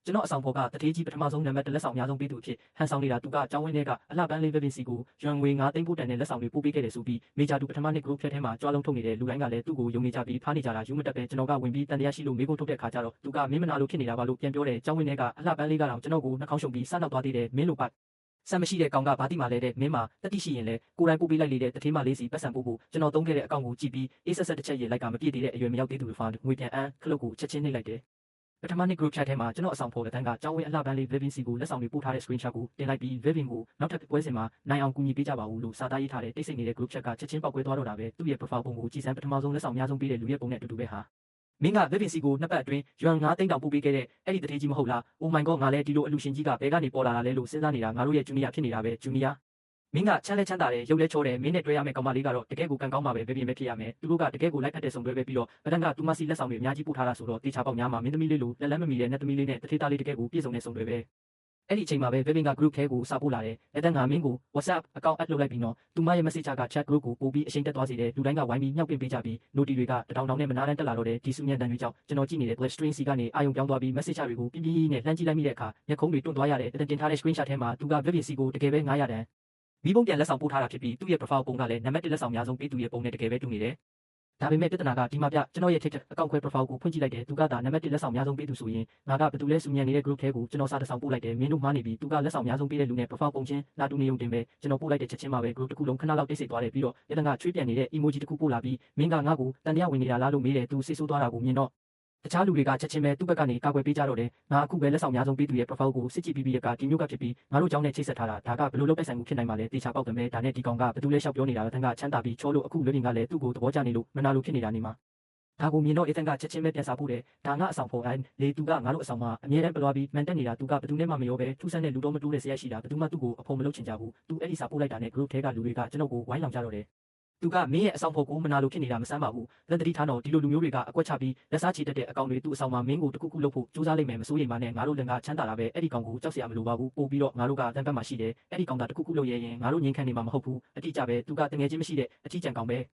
ကျွန်တော်အဆောင်ဖော်ကတထေးကြီးပထမဆုံးနံပါတ်လက်ဆောင်အများဆုံးပေးသူအဖြစ်ဟန်ဆောင်နေတာသူကကျောင်းဝင်းထဲကအလှပန်းလေး Vivin စီကိုရွှန်ငွေ9သိန်းပို့တန်တဲ့လက်ဆောင်တွေပို့ပေးခဲ့တယ်ဆိုပြီးမေဂျာတူပထမနှစ် group chat ထဲမှာကြွားလုံးထုတ်နေတဲ့လူတိုင်းကလည်းသူ့ကိုယုံနေကြပြီးဖားနေကြတာယူမတက်ပဲကျွန်တော်ကဝင်ပြီးတန်တရားရှိလို့မေးခွန်းထုတ်တဲ့ခါကျတော့သူကမင်းမနာလို့ဖြစ်နေတာပါလို့ပြန်ပြောတယ်ကျောင်းဝင်းထဲကအလှပန်းလေးကတော့ကျွန်တော်ကိုနှာခေါင်းရှုံပြီးစနောက်သွားသေးတယ်မင်းလိုပါဆမ်မရှိတဲ့ကောင်ကဘာတိမှလဲတဲ့မင်းမှာတတိရှိရင်လေကိုယ်တိုင်ပို့ပေးလိုက်လေတဲ့တထေးမလေးစီပတ်စံပို့ဖို့ကျွန်တော်သုံးခဲ့တဲ့အကောင့်ကိုကြည့်ပြီးအေးဆက်ဆက်တစ်ချက်ရေးလိုက်ကမပြည့်သေးတဲ့အရွယ်မရောက်သေးသူတွေဖာငွေပြန်အန်းခလုတ်ကိုချက်ချင်းနှိပ်လိုက်တယ်ပထမနှစ် group chat ထဲမှာကျွန်တော်အဆောင်ဖော်တဲ့တန်းကကျောင်းဝင်းအလှပန်းလေး Vivin စီကိုလက်ဆောင်တွေပို့ထားတဲ့ screenshot ကိုတင်လိုက်ပြီး Vivin ကိုနောက်ထပ်ပွဲစဉ်မှာနိုင်အောင်ကူညီပေးကြပါဦးလို့စာသားရေးထားတဲ့တိတ်ဆိတ်နေတဲ့ group chat ကချက်ချင်းပောက်ကွဲသွားတော့တာပဲသူ့ရဲ့ profile ပုံကိုကြည်စမ်းပထမဆုံးလက်ဆောင်အများဆုံးပေးတဲ့လူရဲ့ပုံနဲ့အတူတူပဲဟာမင်းက Vivin စီကိုနှစ်ပတ်အတွင်းရွှန်9သိန်းတောင်ပို့ပေးခဲ့တဲ့အဲ့ဒီတထေးကြီးမဟုတ်လား Oh my god ငါလည်းဒီလိုအလူရှင်ကြီးကဘဲကနေပေါ်လာတာလဲလို့စဉ်းစားနေတာငါတို့ရဲ့ junior ဖြစ်နေတာပဲ juniorမင်းကချမ်းလဲချမ်းသာတယ်ရုပ်လဲချောတယ်မင်းနဲ့တွဲရမယ့်ကောင်မလေးကတော့တကယ်ကိုကံကောင်းပါပဲ Vivin ပဲဖြစ်ရမယ်သူတို့ကတကယ်ကိုလိုက်ဖက်တဲ့ဆုံတွဲပဲပြီးတော့ဗဒန်ကတူမစီလက်ဆောင်တွေအများကြီးပို့ထားတာဆိုတော့တေချာပေါက်များမှာမင်းသမီးလေးလိုလက်လန်းမမီတဲ့နတ်သမီးလေးနဲ့တထေးသားလေးတကယ်ကိုပြည့်စုံတဲ့ဆုံတွဲပဲအဲ့ဒီအချိန်မှာပဲ Vivin က group ထဲကိုစာပို့လာတယ်လက်တန်းကမင်းကို WhatsApp account add လုပ်လိုက်ပြီးတော့သူမရဲ့ message က chat group ကိုပို့ပြီးအချိန်တက်သွားစေတယ်လူတိုင်းကဝိုင်းပြီးညှောက်ပင့်ပေးကြပြီး noti တွေကတတောင်တောင်နဲ့မနာတန်းတက်လာတော့တယ်ဒီစုညံတန်တွေကြောင့်ကျွန်တော်ကြည့်နေတဲ့ black string စီကနေအာယုံပြောင်းသွားပြီး message တွေကိုပြင်းပြင်းနဲ့လှမ်းကြည့်လိုက်မိတဲ့အခါမျက်ခုံးတွေတွန့်သွားရတယ်တင်ထားတဲ့ screenshot ထဲမှာသူက Vivin စီကိုတကယ်ပဲ900တန်မိဘုံပြန်လက်ဆောင်ပို့ထားတာဖြစ်ပြီးသူ့ရဲ့ profile ပုံကလည်းနံပါတ်1လက်ဆောင်အများဆုံးပေးသူရဲ့ပုံနဲ့တကယ်ပဲတူနေတယ်ဒါပေမဲ့ပြဿနာကဒီမှာပြကျွန်တော်ရဲ့ TikTok အကောင့်ခွဲ profile ကိုဖွင့်ကြည့်လိုက်တယ်သူကသာနံပါတ်1လက်ဆောင်အများဆုံးပေးသူဆိုရင်ငါကဘယ်သူလဲစုညံနေတဲ့ group ထဲကိုကျွန်တော်စာတစ်ဆောင်ပို့လိုက်တယ်မင်းတို့မှားနေပြီသူကလက်ဆောင်အများဆုံးပေးတဲ့လူနဲ့ profile ပုံချင်းလာတူနေုံတင်ပဲကျွန်တော်ပို့လိုက်တဲ့ချက်ချင်းမှာပဲ group တစ်ခုလုံးခဏလောက်တိတ်ဆိတ်သွားတယ်ပြီးတော့ရတနာချွေးပြန်နေတဲ့ emoji တစ်ခုပို့လာပြီးမင်းကငါ့ကိုတန်တရားဝင်နေတာလားလို့မေးတယ်သူစိတ်ဆိုးသွားတာကိုမြင်တော့တခြားလူတွေကချက်ချင်းပဲသူ့ဘက်ကနေကာကွယ်ပေးကြတော့တယ်ငါအခုပဲလက်ဆောင်အများဆုံးပေးသူရဲ့ profile ကိုစစ်ကြည့်ပြီးရကဒီမျိုးကဖြစ်ပြီးငါတို့เจ้าနဲ့ချိတ်ဆက်ထားတာဒါကဘယ်လိုလုပ်တိုက်ဆိုင်မှုဖြစ်နိုင်မှာလဲတေချာပေါက်တယ်မဲဒါနဲ့ဒီကောင်ကဘယ်သူလဲရှောက်ပြောနေတာတန်းကချမ်းသာပြီးချောလို့အခုလွှင့်ရင်ကလည်းသူ့ကိုသဘောကျနေလို့မနာလို့ဖြစ်နေတာနေမှာဒါကိုမြင်တော့အေးတန်ကချက်ချင်းပဲပြန်စာပို့တယ်ဒါငါအဆောင်ဖော်အိုင်းလေသူကငါတို့အဆောင်မှာအမြဲတမ်းပလွားပြီးမန်တက်နေတာသူကဘယ်သူနဲ့မှမရောပဲထူးဆန်းတဲ့လူတော်မတူတဲ့ဆရာရှိတာဘယ်သူမှသူ့ကိုအဖုံမလုပ်ချင်ကြဘူးသူအဲ့ဒီစာပို့လိုက်တာနဲ့ group ထဲကလူတွေကကျွန်တော်ကိုဝိုင်းလောင်ကြတော့တယ်သူကမင်းရဲ့အဆောင်ဖော်ကိုမနာလို့ဖြစ်နေတာမဆန်းပါဘူးလက်တတိထားတော့ဒီလိုလူမျိုးတွေကအကွက်ချပြီးလက်စားချီတက်တဲ့အကောင်တွေသူ့အဆောင်မှာမင်းကိုတခုခုလုပ်ဖို့စူးစမ်းလိုက်မယ်မစိုးရိမ်ပါနဲ့ငါတို့လည်းငါချမ်းသာတာပဲအဲ့ဒီကောင်ကိုကြောက်စရာမလိုပါဘူးပို့ပြီးတော့ငါတို့ကတန်ပတ်မှာရှိတယ်အဲ့ဒီကောင်ကတခုခုလုပ်ရရင်ငါတို့ငင်းခံနေမှာမဟုတ်ဘူးအတိအကျပဲသူကတငယ်ချင်းမရှိတဲ့အထီးကျန်ကောင်ပဲ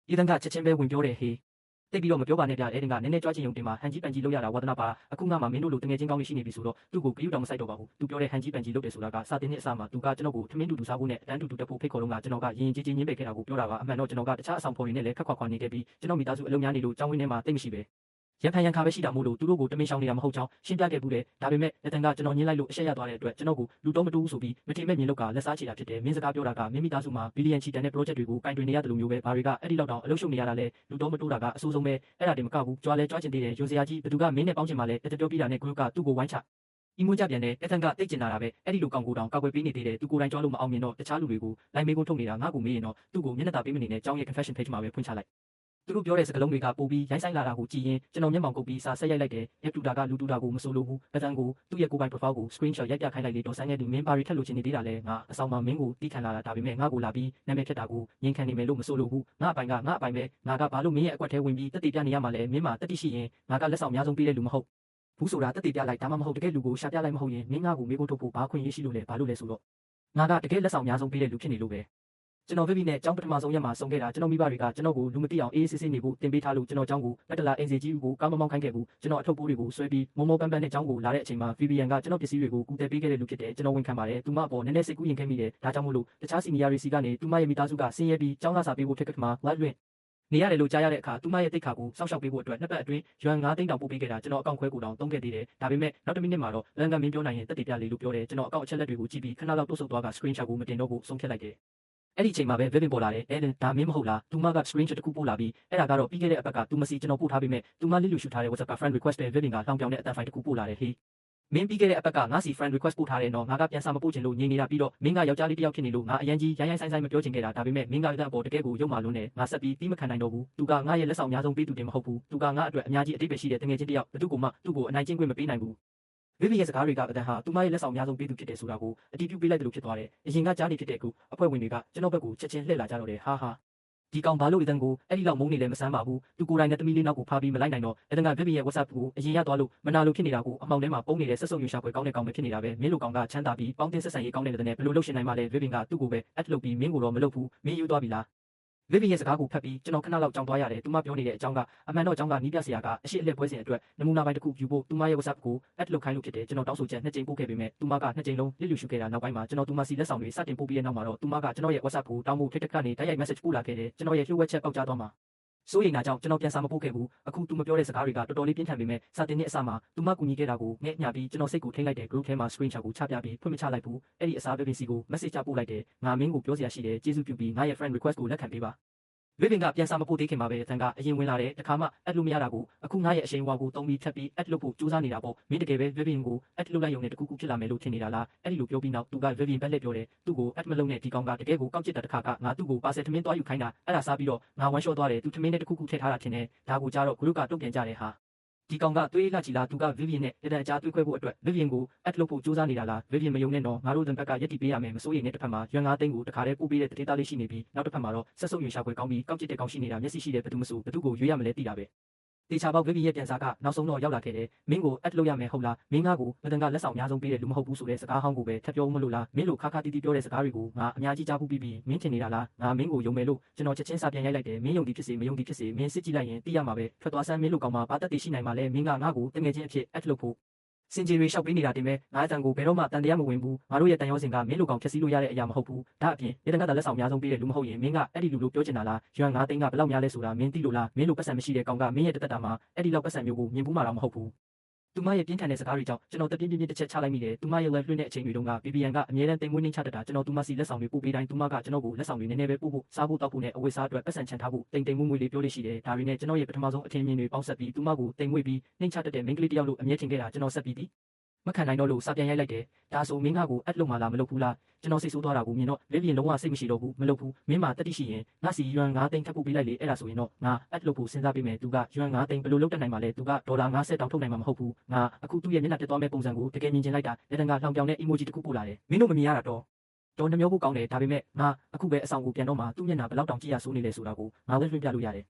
ဤတန်ကချက်ချင်းပဲဝင်ပြောတယ်ဟေးတိတ်ပြီးတော့မပြောပါနဲ့ဗျအဲ့ဒီကနည်းနည်းကြွားချင်ုံတင်မှာဟန်ကြီးပန်ကြီးလုပ်ရတာဝါသနာပါအခုငါမှမင်းတို့လိုတငယ်ချင်းကောင်းလေးရှိနေပြီဆိုတော့သူ့ကိုဂရုတောင်မစိုက်တော့ပါဘူးသူပြောတဲ့ဟန်ကြီးပန်ကြီးလုပ်တယ်ဆိုတာကစာတင်တဲ့အစမှာသူကကျွန်တော်ကိုထမင်းတူတူစားဖို့နဲ့အတန်းတူတူတက်ဖို့ဖိတ်ခေါ်တော့ကကျွန်တော်ကရင်ကြီးကြီးညင်းပယ်ခဲ့တာကိုပြောတာပါအမှန်တော့ကျွန်တော်ကတခြားအဆောင်ဖော်တွေနဲ့လည်းခက်ခွာခွာနေခဲ့ပြီးကျွန်တော်မိသားစုအလုံးများနေလို့ကျောင်းဝင်းထဲမှာတိတ်မရှိပဲရန်ဖန်ရန်ခါပဲရှိတာမို့လို့သူတို့ကိုတမင်ရှောင်နေတာမဟုတ်ကြောင်းရှင်းပြခဲ့ဘူးတယ်ဒါပေမဲ့လက်တန်ကကျွန်တော်ညင်းလိုက်လို့အရှက်ရသွားတဲ့အတွက်ကျွန်တော်ကိုလူတော့မတူဘူးဆိုပြီးမထင်မဲ့မြင်လောက်ကလက်စားချေတာဖြစ်တယ်မင်းစကားပြောတာကမင်းမိသားစုမှာဘီလီယံချီတန်တဲ့ project တွေကိုကင်တွင်နေရတယ်လို့မျိုးပဲဘာတွေကအဲ့ဒီလောက်တောင်အလုပ်ရှုပ်နေရတာလဲလူတော့မတူတာကအဆိုးဆုံးပဲအဲ့ဒါတင်မကဘူးကြွားလဲကြွားချင်သေးတယ်ရုံစရာကြီးဘသူကမင်းနဲ့ပေါင်းချင်မှလဲတက်ပြောပြတာနဲ့ group ကသူ့ကိုဝိုင်းချအီမိုကြပြန်တဲ့လက်တန်ကတိတ်ကျင်လာတာပဲအဲ့ဒီလိုကောင်ကိုတောင်ကာကွယ်ပေးနေသေးတယ်သူကိုယ်တိုင်ကြွားလို့မအောင်မြင်တော့တခြားလူတွေကိုလိုက်မေးခွန်းထုတ်နေတာငါ့ကိုမေးရင်တော့သူ့ကိုမျက်နှာသာပေးမနေနဲ့ကျောင်းရဲ့ confession page မှာပဲဖွင့်ချလိုက်သူတို့ပြောတဲ့စကားလုံးတွေကပိုပြီးရိုင်းဆိုင်လာတာကိုကြည့်ရင်ကျွန်တော်မျက်မှောင်ကုပ်ပြီးစာဆက်ရိုက်လိုက်တယ်ရက်တူတာကလူတူတာကိုမဆိုလို့ဘူးလက်တန်းကိုသူ့ရဲ့ကိုယ်ပိုင် profile ကို screenshot ရိုက်ပြခိုင်းလိုက်လေတော့ဆိုင်ငယ်သူမင်းပါရီထက်လို့ချင်နေသေးတာလဲငါအဆောင်မှာမင်းကိုတီးခံလာတာဒါပေမဲ့ငါ့ကိုလာပြီးနာမည်ဖြတ်တာကိုငင်းခံနေမယ်လို့မဆိုလို့ဘူးငါအပိုင်ကငါအပိုင်ပဲငါကဘာလို့မင်းရဲ့အကွက်ထဲဝင်ပြီးတက်တေပြနေရမှာလဲမင်းမှာတက်တိရှိရင်ငါကလက်ဆောင်အများဆုံးပေးတဲ့လူမဟုတ်ဘူးဆိုတာတက်တေပြလိုက်ဒါမှမဟုတ်တကယ်လူကိုရှာပြလိုက်မဟုတ်ရင်မင်းငါ့ကိုမေးဖို့ထုတ်ဖို့ဘာခွင့်ရရှိလို့လဲဘာလို့လဲဆိုတော့ငါကတကယ်လက်ဆောင်အများဆုံးပေးတဲ့လူဖြစ်နေလို့ပဲကျွန်တော် Vivin နဲ့ကျောင်းပထမဆုံးရက်မှာဆုံးခဲ့တာကျွန်တော်မိဘတွေကကျွန်တော်ကိုလူမသိအောင်အေးအေးဆေးဆေးနေဖို့တင်ပေးထားလို့ကျွန်တော်ကျောင်းကိုပက်တလာအင်စီကြီးကိုကားမမောင်းခိုင်းခဲ့ဘူးကျွန်တော်အထုပ်ပိုးတွေကိုဆွဲပြီးမောမောပန်းပန်းနဲ့ကျောင်းကိုလာတဲ့အချိန်မှာ Vivian ကကျွန်တော်ပစ္စည်းတွေကိုကူတယ်ပေးခဲ့တဲ့လူဖြစ်တယ်ကျွန်တော်ဝန်ခံပါတယ်သူမအပေါ်နည်းနည်းစိတ်ကူးရင်ခဲ့မိတယ်ဒါကြောင့်မို့လို့တခြားစီနီယာတွေစီကနေသူမရဲ့မိသားစုကဆင်းရဲပြီးကျောင်းသားစာပေးဖို့ထက်ကမှာဝတ်လွင့်နေရတယ်လို့ကြားရတဲ့အခါသူမရဲ့တိတ်ခါကိုစောင့်ရှောက်ပေးဖို့အတွက်နှစ်ပတ်အတွင်းရွမ်9သိန်းတောင်ပို့ပေးခဲ့တာကျွန်တော်အကောင့်ခွဲကိုတောင်သုံးခဲ့သေးတယ်ဒါပေမဲ့နောက်တစ်မိနစ်မှာတော့လန်ကမင်းပြောနိုင်ရင်တက်တေပြလေးလို့ပြောတယ်ကျွန်တော်အကောင့်အချက်လက်တွေကိုကြည့်ပြီးခဏလောက်တိုးဆုပ်သွားက screenshot ကိုမတင်တော့ဘူးဆုံးဖြတ်လိုက်တယ်အဲ့ဒီအချိန်မှာပဲ Vivin ပေါ်လာတယ်အဲ့ဒါမင်းမဟုတ်လားသူမက screenshot တစ်ခုပို့လာပြီးအဲ့ဒါကတော့ပြီးခဲ့တဲ့အပတ်ကသူမစီကျွန်တော်ပို့ထားပေးမဲ့သူမလစ်လူရှူထားတဲ့ WhatsApp က friend request ပဲ Vivin ကလောင်ပြောင်တဲ့အတန်ဖိုင်တစ်ခုပို့လာတယ်ဟေးမင်းပြီးခဲ့တဲ့အပတ်ကငါစီ friend request ပို့ထားတယ်နော်ငါကပြန်စာမပို့ချင်လို့ညင်နေတာပြီးတော့မင်းကယောက်ျားလေးတစ်ယောက်ဖြစ်နေလို့ငါအရန်ကြီးရိုင်းရိုင်းဆိုင်ဆိုင်မပြောချင်ခဲ့တာဒါပေမဲ့မင်းကအဲ့အပေါ်တကယ်ကိုရုပ်မာလွန်းနေငါဆက်ပြီးတီးမခံနိုင်တော့ဘူးသူကငါရဲ့လက်ဆောင်အများဆုံးပေးသူတင်မဟုတ်ဘူးသူကငါအတွက်အများကြီးအတိတ်ပဲရှိတဲ့တငယ်ချင်းတစ်ယောက်ဘသူ့ကိုမှသူ့ကိုအနိုင်ကျင့်ခွင့်မပေးနိုင်ဘူးVivin ရဲ့စကားတွေကအတန်ဟာသူမရဲ့လက်ဆောင်အများဆုံးပေးသူဖြစ်တယ်ဆိုတာကိုအတည်ပြုပေးလိုက်တယ်လို့ဖြစ်သွားတယ်အရင်ကကြားနေဖြစ်တဲ့ကူအဖွဲ့ဝင်တွေကကျွန်တော်ဘက်ကိုချက်ချင်းလှည့်လာကြတော့တယ်ဟာဟာဒီကောင်ဘာလို့အတန်ကိုအဲ့ဒီလောက်မုန်းနေလဲမဆန်းပါဘူးသူကိုယ်တိုင်နဲ့တမီးလေးနောက်ကိုဖားပြီးမလိုက်နိုင်တော့အတန်က Vivin ရဲ့ WhatsApp ကိုအရင်ရသွားလို့မနာလို့ဖြစ်နေတာကိုအမောင်ထဲမှာပုံနေတဲ့ဆက်စုပ်ယူရှာဖွယ်ကောင်းတဲ့ကောင်ပဲဖြစ်နေတာပဲမင်းလိုကောင်ကချမ်းသာပြီးပေါင်းတင်ဆက်ဆံရေးကောင်းတဲ့တဲ့နဲ့ဘယ်လိုလုပ်ရှင်နိုင်မှလဲ Vivin ကသူ့ကိုပဲ add လုပ်ပြီးမင်းကိုတော့မလုပ်ဘူးမင်းယူသွားပြီလား Vivian ရဲ့စကားကိုဖတ်ပြီးကျွန်တော်ခဏလောက်ကြောင်သွားရတယ်သူမပြောနေတဲ့အကြောင်းကအမှန်တော့အကြောင်းကနီးပြဆရာကအရှိအလှည့်ပွဲစဉ်အတွက်နမူနာပိုင်းတစ်ခုယူဖို့သူမရဲ့ WhatsApp ကို add လုပ်ခိုင်းလို့ဖြစ်တယ်ကျွန်တော်တောင်းဆိုချက်2ကြိမ်ပို့ခဲ့ပေမဲ့သူမက2ကြိမ်လုံးလစ်လျူရှုခဲ့တာနောက်ပိုင်းမှာကျွန်တော်သူမစီလက်ဆောင်တွေစတင်ပို့ပြီးတဲ့နောက်မှာတော့သူမကကျွန်တော်ရဲ့ WhatsApp ကိုတောင်းဖို့ TikTok ကနေတိုက်ရိုက် message ပို့လာခဲ့တယ်ကျွန်တော်ရဲ့လျှို့ဝှက်ချက်ပေါက်ကြားသွားမှာစိုးရိမ်တာကြောင့်ကျွန်တော်ပြန်စာမပို့ခဲ့ဘူးအခုသူမပြောတဲ့စကားတွေကတော်တော်လေးပြင်းထန်ပေမဲ့စာတင်တဲ့အစမှာသူမကူညီခဲ့တာကိုငဲ့ညပြီးကျွန်တော်စိတ်ကိုထိမ့်လိုက်တဲ့ group ထဲမှာ screenshot ကိုချပြပြီးဖွင့်မချလိုက်ဘူးအဲ့ဒီအစား BBC ကို message ချပို့လိုက်တယ်ငါမင်းကိုပြောစရာရှိတယ်ကျေးဇူးပြုပြီးငါရဲ့ friend request ကိုလက်ခံပေးပါVivian ကပြန်စာမပို့သေးခင်မှာပဲတန်ကအရင်ဝင်လာတဲ့တခါမှ add လို့မရတာကိုအခုငါရဲ့အရှိန်ဝါကိုတုံးပြီးထပ်ပြီး add လုပ်ဖို့ကြိုးစားနေတာပေါ့မင်းတကယ်ပဲ Vivian ကို add လုပ်လိုက်ရုံနဲ့တခုခုဖြစ်လာမယ်လို့ထင်နေတာလားအဲ့ဒီလိုပြောပြီးနောက်သူက Vivian ဘက်လက်ပြောတယ်သူ့ကို add မလုပ်နဲ့ဒီကောင်ကတကယ်ကိုကောက်ကျစ်တဲ့တခါကငါသူ့ကိုပါဆယ်ထမင်းသွားယူခိုင်းတာအဲ့ဒါစားပြီးတော့ငါဝမ်းလျှော့သွားတယ်သူထမင်းနဲ့တခုခုထည့်ထားတာထင်တယ်ဒါကိုကြားတော့ group ကတုံ့ပြန်ကြတယ်ဟာဒီကောင်ကသွေးလှချီလာသူက Vivian နဲ့တဒံအကြားသွေးခွဲဖို့အတွက် Vivian ကို add လုပ်ဖို့ကြိုးစားနေတာလား Vivian မယုံနဲ့တော့ငါတို့တန်ဘက်ကရက်တီပေးရမယ်မစိုးရိမ်နဲ့တစ်ဖက်မှာရွှန်9သိန်းကိုတခါတည်းပို့ပေးတဲ့တထေးသားလေးရှိနေပြီးနောက်တစ်ဖက်မှာတော့ဆက်စုပ်ရွှေရှာခွဲကောင်းပြီးကောက်ကျစ်တဲ့ကောင်ရှိနေတာမျက်စိရှိတဲ့ဘသူမဆိုဘသူကိုရွေးရမလဲသိတာပဲတေချာပေါက် Vivian ရဲ့ပြန်စားကနောက်ဆုံးတော့ရောက်လာခဲ့တယ်မင်းကို add လုပ်ရမယ်ဟုတ်လားမင်းငါ့ကိုမတန်ကလက်ဆောင်အများဆုံးပေးတဲ့လူမဟုတ်ဘူးဆိုတဲ့စကားဟောင်းကိုပဲထပ်ပြောမလို့လားမင်းလိုခါခါတီးတီးပြောတဲ့စကားတွေကိုငါအများကြီးကြားဖူးပြီးမင်းထင်နေတာလားငါမင်းကိုယုံမယ်လို့ကျွန်တော်ချက်ချင်းစာပြန်ရိုက်လိုက်တယ်မင်းယုံဒီဖြစ်စေမယုံဒီဖြစ်စေမင်းစစ်ကြည့်လိုက်ရင်သိရမှာပဲထွက်သွားစမ်းမင်းလိုကောင်မှဘာတက်တည်ရှိနိုင်မှာလဲမင်းကငါ့ကိုတငယ်ချင်းအဖြစ် add လုပ်ဖို့စင်ဂျီရီရှောက်ပေးနေတာတင်ပဲငါအတန်ကိုဘယ်တော့မှတန်တရားမဝင်ဘူးငါတို့ရဲ့တန်ရောစင်ကမင်းလိုကောင်ဖြည့်ဆည်းလို့ရတဲ့အရာမဟုတ်ဘူးဒါအပြင်နေတန်ကလက်ဆောင်အများဆုံးပေးတဲ့လူမဟုတ်ရင်မင်းကအဲ့ဒီလူလိုပြောချင်တာလားရွှန်9သိန်းကဘယ်လောက်များလဲဆိုတာမင်းသိလို့လားမင်းလိုပတ်စံမရှိတဲ့ကောင်ကမင်းရဲ့တသက်တာမှာအဲ့ဒီလောက်ပတ်စံမျိုးကိုမြင်ဘူးမှတော့မဟုတ်ဘူးသူမရဲ့ပြင်းထန်တဲ့စကားတွေကြောင့်ကျွန်တော်တပြင်းပြင်းတစ်ချက်ချလိုက်မိတယ်သူမရဲ့ live လွှင့်တဲ့အချိန်တွေတုန်းက BBN ကအမြဲတမ်းတိမ်မွေးနှိမ့်ချတတ်တာကျွန်တော်သူမစီလက်ဆောင်တွေပို့ပေးတိုင်းသူမကကျွန်တော်ကိုလက်ဆောင်တွေနည်းနည်းပဲပို့ဖို့စားဖို့တောက်ဖို့နဲ့အဝတ်စားအတွက်ပတ်စံချန်ထားဖို့တိမ်မွေးလေးပြောလို့ရှိတယ်ဒါတွေနဲ့ကျွန်တော်ရဲ့ပထမဆုံးအထင်မြင်တွေပေါင်းဆက်ပြီးသူမကိုတိမ်မွေးပြီးနှိမ့်ချတတ်တဲ့မိန်းကလေးတစ်ယောက်လိုအမြဲထင်ခဲ့တာကျွန်တော်ဆက်ပြီးမခံနိုင်တော့လို့စာပြန်ရိုက်လိုက်တယ်ဒါဆိုမင်းငါကို add လုပ်မှလားမလုပ်ဘူးလားကျွန်တော်စိတ်ဆိုးသွားတာကိုမြင်တော့ Vivian လုံးဝစိတ်မရှိတော့ဘူးမလုပ်ဘူးမင်းမှာတတိရှိရင်ငါစီရွှန်9သိန်းထပ်ပို့ပေးလိုက်လေအဲ့ဒါဆိုရင်တော့ငါ add လုပ်ဖို့စဉ်းစားပေးမယ်သူကရွှန်9သိန်းဘယ်လိုလုပ်တတ်နိုင်မှာလဲသူကဒေါ်လာ90တောင်ထုတ်နိုင်မှာမဟုတ်ဘူးငါအခုသူ့ရဲ့မျက်နှာတက်သွားမဲ့ပုံစံကိုတကယ်မြင်ချင်လိုက်တာလက်တံကလောင်ပြောင်တဲ့ emoji တစ်ခုပို့လာတယ်မင်းတို့မမြင်ရတာတော့နှမျောဖို့ကောင်းတယ်ဒါပေမဲ့ငါအခုပဲအဆောင်ကိုပြန်တော့မှသူ့မျက်နှာဘယ်လောက်တောင်ကြည့်ရဆိုးနေလဲဆိုတာကိုငါဝဲလွှင့်ပြလို့ရတယ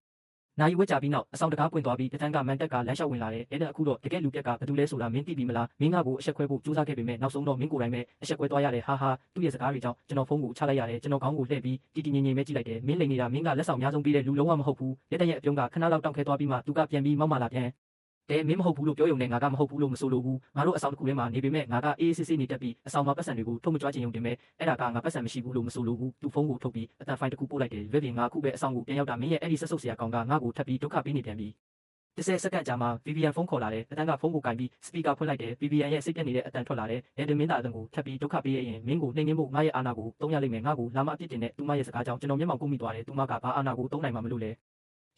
်နိုင်ဝဲကြပြီးနောက်အဆောင်တကားပွင့်သွားပြီးတန်းကမန်တက်ကလမ်းလျှောက်ဝင်လာတယ်အဲ့ဒါအခုတော့တကယ်လူပြက်ကဘယ်သူလဲဆိုတာမင်းသိပြီမလားမင်းငါ့ကိုအဆက်ခွဲဖို့ကြိုးစားခဲ့ပေမဲ့နောက်ဆုံးတော့မင်းကိုယ်တိုင်ပဲအဆက်ခွဲသွားရတယ်ဟာဟာသူ့ရဲ့စကားတွေကြောင့်ကျွန်တော်ဖုန်းကိုချလိုက်ရတယ်ကျွန်တော်ခေါင်းကိုလှည့်ပြီးတီတီငင်ပဲကြည့်လိုက်တယ်မင်းလိန်နေတာမင်းကလက်ဆောင်များဆုံးပေးတဲ့လူလုံးဝမဟုတ်ဘူးလက်တရဲ့အပြုံးကခဏလောက်တောင့်ခဲသွားပြီးမှသူကပြန်ပြီးမောက်မာလာပြန်တဲ့မင်းမဟုတ်ဘူးလို့ပြောရုံနဲ့ငါကမဟုတ်ဘူးလို့မဆိုလိုဘူးငါတို့အဆောင်တစ်ခုထဲမှာနေပေမဲ့ငါကအေးအေးဆေးဆေးနေတတ်ပြီးအဆောင်မှာပတ်စံတွေကိုထုတ်မကြွချင်ရုံတင်မဲ့အဲ့ဒါကငါပတ်စံမရှိဘူးလို့မဆိုလိုဘူးသူဖုန်းကိုထုတ်ပြီးအတန်ဖိုင်တစ်ခုပို့လိုက်တယ် Vivian ငါအခုပဲအဆောင်ကိုပြန်ရောက်တာမင်းရဲ့အဲ့ဒီဆက်ဆုပ်စရာကောင်ကငါ့ကိုထပ်ပြီးဒုက္ခပေးနေပြန်ပြီ10စက္ကန့်ကြာမှ Vivian ဖုန်းခေါ်လာတယ်အတန်းကဖုန်းကိုကင်ပြီး speaker ဖွင့်လိုက်တယ် Vivian ရဲ့စိတ်ပြက်နေတဲ့အတန်ထွက်လာတယ်လေမင်းသားအတန်ကိုထပ်ပြီးဒုက္ခပေးရင်မင်းကိုနှိမ်နှင်းဖို့ငါရဲ့အာဏာကိုသုံးရလိမ့်မယ်ငါကိုလာမအပြစ်တင်တဲ့သူမရဲ့စကားကြောင့်ကျွန်တော်မျက်မှောက်ကုမိသွားတယ်သူမကဘာအာဏာကိုသုံးနိုင်မှာမလို့လဲ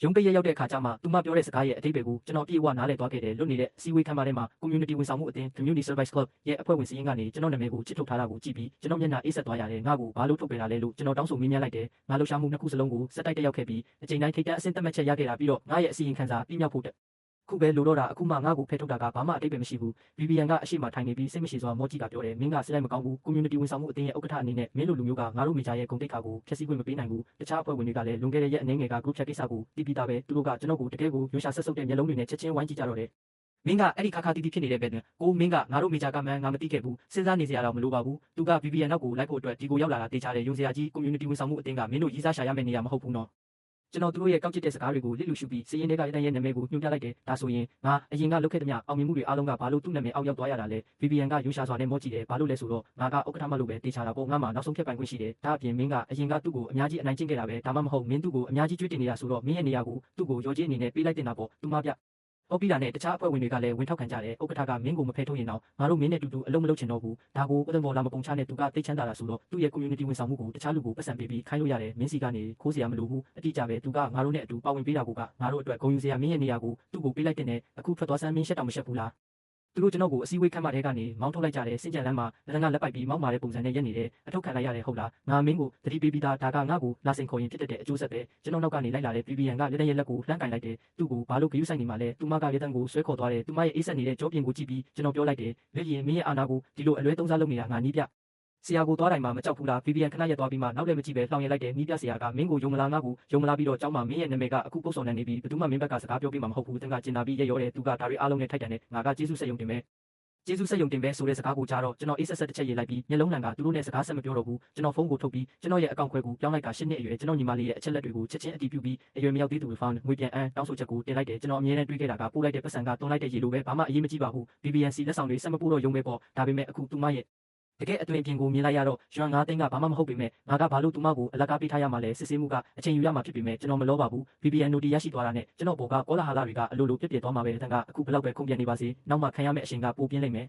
ရုံးပိတ်ရရောက်တဲ့အခါကျမှသူမပြောတဲ့စကားရဲ့အတိတ်တွေကိုကျွန်တော်ပြေဝနားလည်သွားခဲ့တယ်လွတ်နေတဲ့စီဝေးခမ်းမထဲမှာ community ဝန်ဆောင်မှုအသင်း community service club ရဲ့အဖွဲ့ဝင်စည်းရင်းကနေကျွန်တော်နာမည်ကိုချစ်ထုတ်ထားတာကိုကြည့်ပြီးကျွန်တော်မျက်နှာအေးဆက်သွားရတယ်ငါ့ကိုဘာလို့ထုတ်ပေးတာလဲလို့ကျွန်တော်တောင်းဆိုမေးမြန်းလိုက်တယ်ငါလှူရှားမှုနှစ်ခုစလုံးကိုစက်တိုက်တက်ရောက်ခဲ့ပြီးအချိန်တိုင်းထိပ်တန်းအဆင့်သတ်မှတ်ချက်ရခဲ့တာပြီးတော့ငါရဲ့အစီရင်ခံစာပြည့်မြောက်ဖို့ခုပဲလိုတော့တာအခုမှငါ့ကိုဖယ်ထုတ်တာကဘာမှအတိတ်ပဲမရှိဘူး BBN ကအရှိမထိုင်နေပြီးစိတ်မရှိစွာမောကြီးကပြောတယ်မင်းကစိတ်လိုက်မကောင်းဘူး community ဝန်ဆောင်မှုအသင်းရဲ့ဥက္ကဋ္ဌအနေနဲ့မင်းလိုလူမျိုးကငါတို့မေဂျာရဲ့ဂုဏ်သိက္ခာကိုဖျက်ဆီးခွင့်မပေးနိုင်ဘူးတခြားအဖွဲ့ဝင်တွေကလည်းလွန်ခဲ့တဲ့ရက်အနည်းငယ်က group chat ကိစ္စကိုတီးပြီးသားပဲသူတို့ကကျွန်တော်ကိုတကယ်ကိုရွှေရှာဆက်ဆုပ်တဲ့မျက်လုံးတွေနဲ့ချက်ချင်းဝိုင်းကြည့်ကြတော့တယ်မင်းကအဲ့ဒီခါခါတီးတီးဖြစ်နေတဲ့ဘက်ကိုမင်းကငါတို့မေဂျာကမှန်းငါမသိခဲ့ဘူးစဉ်းစားနေစရာတော့မလိုပါဘူးသူက BBN နောက်ကိုလိုက်ဖို့အတွက်ဒီကိုရောက်လာတာတေချာတယ်ယုံစရာကြီး community ဝန်ဆောင်မှုအသင်းကမင်းတို့ရေးစားရှာရမယ့်နေရာမဟုတ်ဘူးနော်ကျွန်တော်တို့ရဲ့ကောက်ကျစ်တဲ့စကားတွေကိုလစ်လူရှုပြီးစည်ရင်တွေကရတဲ့ရဲ့နာမည်ကိုညွှန်ပြလိုက်တယ်ဒါဆိုရင်ငါအရင်ကလုပ်ခဲ့တဲ့မြအောင်မြင်မှုတွေအားလုံးကဘာလို့သူ့နာမည်အောက်ရောက်သွားရတာလဲ BBN ကယူရှာစွာနဲ့မောကြည့်တယ်ဘာလို့လဲဆိုတော့ငါကဥက္ကဋ္ဌမလို့ပဲတေချာတာပေါ့ငါမှနောက်ဆုံးဖြတ်ပိုင်ခွင့်ရှိတယ်ဒါအပြင်မင်းကအရင်ကသူ့ကိုအများကြီးအနိုင်ကျင့်ခဲ့တာပဲဒါမှမဟုတ်မင်းသူ့ကိုအများကြီးကြွေးတင်နေတာဆိုတော့မင်းရဲ့နေရာကိုသူ့ကိုရောကြီးအနေနဲ့ပေးလိုက်တင်တာပေါ့သူမပြဟုတ်ပြီလားနဲ့တခြားအဖွဲ့ဝင်တွေကလည်းဝင်ထောက်ခံကြတယ်ဥက္ကဋ္ဌကမင်းကိုမဖယ်ထုတ်ရင်တော့ငါတို့မင်းနဲ့တူတူအလုံးမလုံးချင်တော့ဘူးဒါကိုအသံပေါ်လာမပုံချနဲ့သူကတိတ်ချမ်းသာတာဆိုတော့သူ့ရဲ့ community ဝန်ဆောင်မှုကိုတခြားလူကိုပတ်စံပေးပြီးခိုင်းလို့ရတယ်မင်းစီကနေခိုးစရာမလိုဘူးအတိအကျပဲသူကငါတို့နဲ့အတူပါဝင်ပေးတာကငါတို့အတွက်ဂုဏ်ယူစရာမင်းရဲ့နေရာကိုသူ့ကိုပေးလိုက်တဲ့အခုထွက်သွားစမ်းမင်းရှက်တောင်မရှက်ဘူးလားသူတို့ကျွန်တော်ကိုအစည်းအဝေးခမ်းမထဲကနေမောင်းထုတ်လိုက်ကြတယ်စင်ကြံလမ်းမှာလက်ငါလက်ပိုက်ပြီးမောင်းမာတဲ့ပုံစံနဲ့ရက်နေတယ်အထောက်ခံလိုက်ရတယ်ဟုတ်လားငါမင်းကိုတတိပေးပြီးသားဒါကငါ့ကိုလာစင်ခေါ်ရင်ဖြစ်တဲ့အကျိုးဆက်ပဲကျွန်တော်နောက်ကနေလိုက်လာတဲ့ BBN ကလက်ကိုလှမ်းကင်လိုက်တယ်သူ့ကိုဘာလို့ဂရုစိုက်နေမှလဲသူမကလက်တန်းကိုဆွဲခေါ်သွားတယ်သူမရဲ့အေးဆက်နေတဲ့ကြောပြင်ကိုကြည့်ပြီးကျွန်တော်ပြောလိုက်တယ်လက်ရင်မင်းရဲ့အာဏာကိုဒီလိုအလွဲသုံးစားလုပ်နေတာငါနီးပြဆရာကိုသွားတိုင်းမှာမကြောက်ဘူးလား BBN ခဏရက်သွားပြီးမှနောက်လည်းမကြည့်ပဲလှောင်ရလိုက်တယ်နီးပြဆရာကမင်းကိုယုံမလားငါ့ကိုယုံမလားပြီးတော့ကျောင်းမှာမင်းရဲ့နာမည်ကအခုပုတ်စော်နေပြီးဘယ်သူမှမင်းဘက်ကစကားပြောပြမှာမဟုတ်ဘူးတန်ကကျင်နာပြီးရရောတယ်သူကဒါတွေအားလုံးနဲ့ထိုက်တန်တယ်ငါကကျေးဇူးဆက်ယုံတင်မယ် ကျေးဇူးဆက်ယုံတင်ပဲဆိုတဲ့စကားကိုကြားတော့ကျွန်တော်အေးဆက်ဆက်တစ်ချက်ရေးလိုက်ပြီးမျက်လုံးလှန်ကသူတို့နဲ့စကားဆက်မပြောတော့ဘူးကျွန်တော်ဖုန်းကိုထုတ်ပြီးကျွန်တော်ရဲ့အကောင့်ခွဲကိုပြောင်းလိုက်က10နှစ်အရွယ်ကျွန်တော်ညီမလေးရဲ့အချက်လက်တွေကိုချက်ချင်းအတည်ပြုပြီးအရွယ်မရောက်သေးသူတွေဖောင်းငွေပြန်အန်းတောင်းဆိုချက်ကိုတင်လိုက်တယ်ကျွန်တော်အမြဲတမ်းတွေးခဲ့တာကပို့လိုက်တဲ့ပတ်စံကတွန်းလိုက်တဲ့ရေလိုပဲဘာမှအရေးမကြီးပါဘူး BBNC လက်ဆောင်တွေဆက်မပို့တော့ရုံပဲပေါ့ဒါပေမဲ့အခုသူမရဲ့တကယ်အတွင်ပြင်ကိုမြင်လိုက်ရတော့ရွှန်9သိန်းကဘာမှမဟုတ်ပေမဲ့ငါကဘာလို့သူမကိုအလကားပေးထားရမှာလဲစစ်ဆေးမှုကအချိန်ယူရမှာဖြစ်ပေမဲ့ကျွန်တော်မလောပါဘူး BBN နိုတီရရှိသွားတာနဲ့ကျွန်တော်ဘောကကောလာဟာလတွေကအလိုလိုပြည့်ပြည့်သွားမှာပဲတန်ကအခုဘလောက်ပဲခုန်ပြန်နေပါစေနောက်မှခံရမယ့်အချိန်ကပိုပြင်းလိမ့်မယ်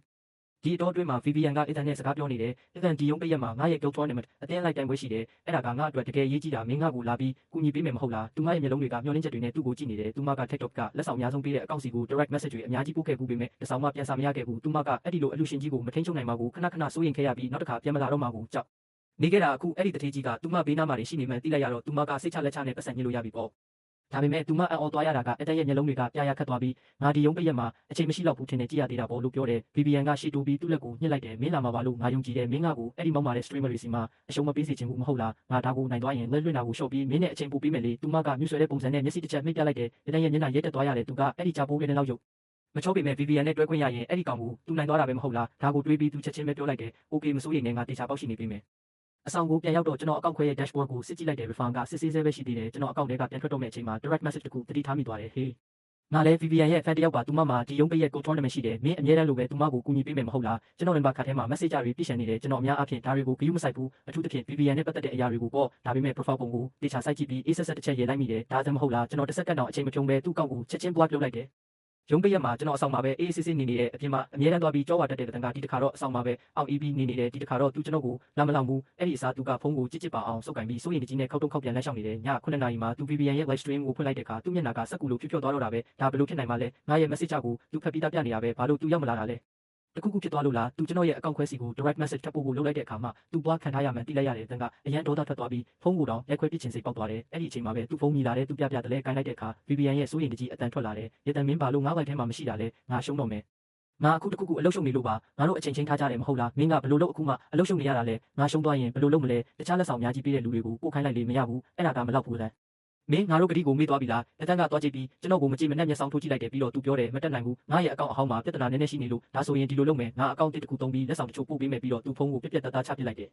ဒီအတော့အတွင်းမှာ VBN ကအင်တာနက်စကားပြောနေတယ်အင်တာဒီယုံပိတ်ရက်မှာငါရဲ့ Go Tournament အတင်းလိုက်တိုင်ပွဲရှိတယ်အဲ့ဒါကငါအတွက်တကယ်ရေးကြီးတာမင်းငါကိုလာပြီးကူညီပေးမယ်မဟုတ်လားသူမရဲ့မျက်လုံးတွေကမျောလင်းချက်တွေနဲ့သူ့ကိုကြည့်နေတယ်သူမက TikTok ကလက်ဆောင်အများဆုံးပေးတဲ့အကောင့်စီကို direct message တွေအများကြီးပို့ခဲ့ဘူးပေမဲ့တစ်ဆောင်မှပြန်စာမရခဲ့ဘူးသူမကအဲ့ဒီလိုအလူရှင်ကြီးကိုမထိန်ချုပ်နိုင်ပါဘူးခဏခဏစိုးရင်ခဲ့ရပြီးနောက်တစ်ခါပြန်မလာတော့မှကိုကြောက်နေခဲ့တာအခုအဲ့ဒီတထေးကြီးကသူမဘေးနားမှာရှိနေမှန်းသိလိုက်ရတော့သူမကစိတ်ချလက်ချနဲ့ပတ်စံညှိလို့ရပြီပေါ့ဒါပေမဲ့သူမအံ့ဩသွားရတာကအတက်ရဲ့မျက်လုံးတွေကပြာရခတ်သွားပြီးငါဒီယုံပိတ်ရက်မှာအချိန်မရှိတော့ဘူးထင်တယ်ကြည့်ရသေးတာပေါ့လို့ပြောတယ် BBN ကရှေ့တိုးပြီးသူ့လက်ကိုညှစ်လိုက်တယ်မင်းလာမှာပါလို့ငါယုံကြည်တယ်မင်းငါကိုအဲ့ဒီမောက်မာတဲ့ streamer တွေစီမှာအရှုံးမပေးစေချင်ဘူးမဟုတ်လားငါဒါကိုနိုင်သွားရင်လက်လွတ်နာကိုရှော့ပြီးမင်းနဲ့အချိန်ပိုပေးမယ်လေသူမကမြှွှဆွဲတဲ့ပုံစံနဲ့မျက်စိတစ်ချက်မိတ်ပြလိုက်တယ်တတရဲ့မျက်နှာရဲတက်သွားရတယ်သူကအဲ့ဒီချပိုးတဲ့လောက်ရုပ်မချောပေမဲ့ VBN နဲ့တွဲခွင့်ရရင်အဲ့ဒီကောင်ကိုသူနိုင်သွားတာပဲမဟုတ်လားဒါကိုတွေးပြီးသူချက်ချင်းပဲပြောလိုက်တယ် OK မစိုးရိမ်နဲ့ငါတေချာပေါက်ရှိနေပေးမယ်အဆောင်ကိုပြန်ရောက်တော့ကျွန်တော်အကောင့်ခွဲရဲ့ dashboard ကိုစစ်ကြည့်လိုက်တယ် refund ကစစ်ဆေးဆဲပဲရှိသေးတယ်ကျွန်တော်အကောင့်ထဲကပြန်ထွက်တော့မယ့်အချိန်မှာ direct message တခုတတိထားမိသွားတယ်ဟေးငါလည်း VBN ရဲ့ fan တယောက်ပါသူမမှာဒီယုံပိတ်ရဲ့ Go Tournament ရှိတယ်မင်းအမြဲတမ်းလိုပဲသူမကိုကူညီပေးမယ်မဟုတ်လားကျွန်တော် member ခတ်ထဲမှာ message တွေပြည့်ရှံနေတယ်ကျွန်တော်အများအားဖြင့်ဒါတွေကိုဂရုမစိုက်ဘူးအထူးသဖြင့် VBN နဲ့ပတ်သက်တဲ့အရာတွေကိုပေါ့ဒါပေမဲ့ profile ပုံကိုတေချာစိုက်ကြည့်ပြီး Aဆက်ဆက်တစ်ချက်ရေးလိုက်မိတယ်ဒါစမ်းမဟုတ်လားကျွန်တော်တစ်စက္ကန့်တောင်အချိန်မဖြုံးပဲသူ့အကောင့်ကိုချက်ချင်း block လုပ်လိုက်တယ်ရုံးပိတ်ရက်မှာကျွန်တော်အဆောင်မှာပဲအေးစစ်စစ်နေနေတဲ့အပြင်မှာအမြဲတမ်းသွားပြီးကြောဝါတက်တဲ့တန်ကဒီတစ်ခါတော့အဆောင်မှာပဲအောင် EB နေနေတယ်ဒီတစ်ခါတော့သူကျွန်တော်ကိုလာမလောင်ဘူးအဲ့ဒီအစားသူကဖုန်းကိုကြစ်ပါအောင်စုပ်ကင်ပြီးစိုးရင်တကြီးနဲ့ခောက်တုံးခောက်ပြန်လက်ရှောင်နေတယ်ည9နာရီမှာသူ VBN ရဲ့ live stream ကိုဖွင့်လိုက်တဲ့အခါသူ့မျက်နှာကစက်ကူလိုဖြော့သွားတော့တာပဲဒါဘယ်လိုဖြစ်နိုင်မှလဲငါရဲ့ message ကိုသူဖတ်ပြီးသားပြနေတာပဲဘာလို့သူရောက်မလာတာလဲတခုခုဖြစ်သွားလို့လားသူကျွန်တော်ရဲ့အကောင့်ခွဲစီကို direct message ထပ်ပို့ဖို့လုပ်လိုက်တဲ့အခါမှာသူပွားခံထားရမှန်းသိလိုက်ရတယ်တန်ကအရန်ဒေါသထွက်သွားပြီးဖုန်းကိုတောင်ရက်ခွဲပြစ်ချင်စိတ်ပေါက်သွားတယ်အဲ့ဒီအချိန်မှာပဲသူဖုန်းမြည်လာတယ်သူပြတလဲကိုင်းလိုက်တဲ့အခါ VBN ရဲ့စိုးရင်တကြီးအတန်ထွက်လာတယ်ရတန်မင်းဘာလို့ငါ့ဘိုက်ထဲမှာမရှိတာလဲငါရှုံးတော့မယ်ငါအခုတခုခုအလုပ်ရှုပ်နေလို့ပါငါတို့အချိန်ချင်းထားကြတယ်မဟုတ်လားမင်းကဘလို့လို့အခုမှအလုပ်ရှုပ်နေရတာလဲငါရှုံးသွားရင်ဘလို့လုပ်မလဲတခြားလက်ဆောင်အများကြီးပေးတဲ့လူတွေကိုပို့ခိုင်းလိုက်လေမရဘူးအဲ့ဒါကမလောက်ဘူးလားမင်းငါတို့ကတိကိုမေ့သွားပြီလားအတန်းကသွားကြည့်ပြီးကျွန်တော်ကိုမကြည့်မနဲ့မျက်စောင်းထိုးကြည့်လိုက်တယ်ပြီးတော့သူပြောတယ်မတက်နိုင်ဘူးငါရဲ့အကောင့်အဟောင်းမှာပြဿနာနည်းနည်းရှိနေလို့ဒါဆိုရင်ဒီလိုလုပ်မယ်ငါအကောင့်တစ်ခုသုံးပြီးလက်ဆောင်တချို့ပို့ပေးမယ်ပြီးတော့သူဖုန်းကိုပြက်ပြက်တသားချပစ်လိုက်တယ်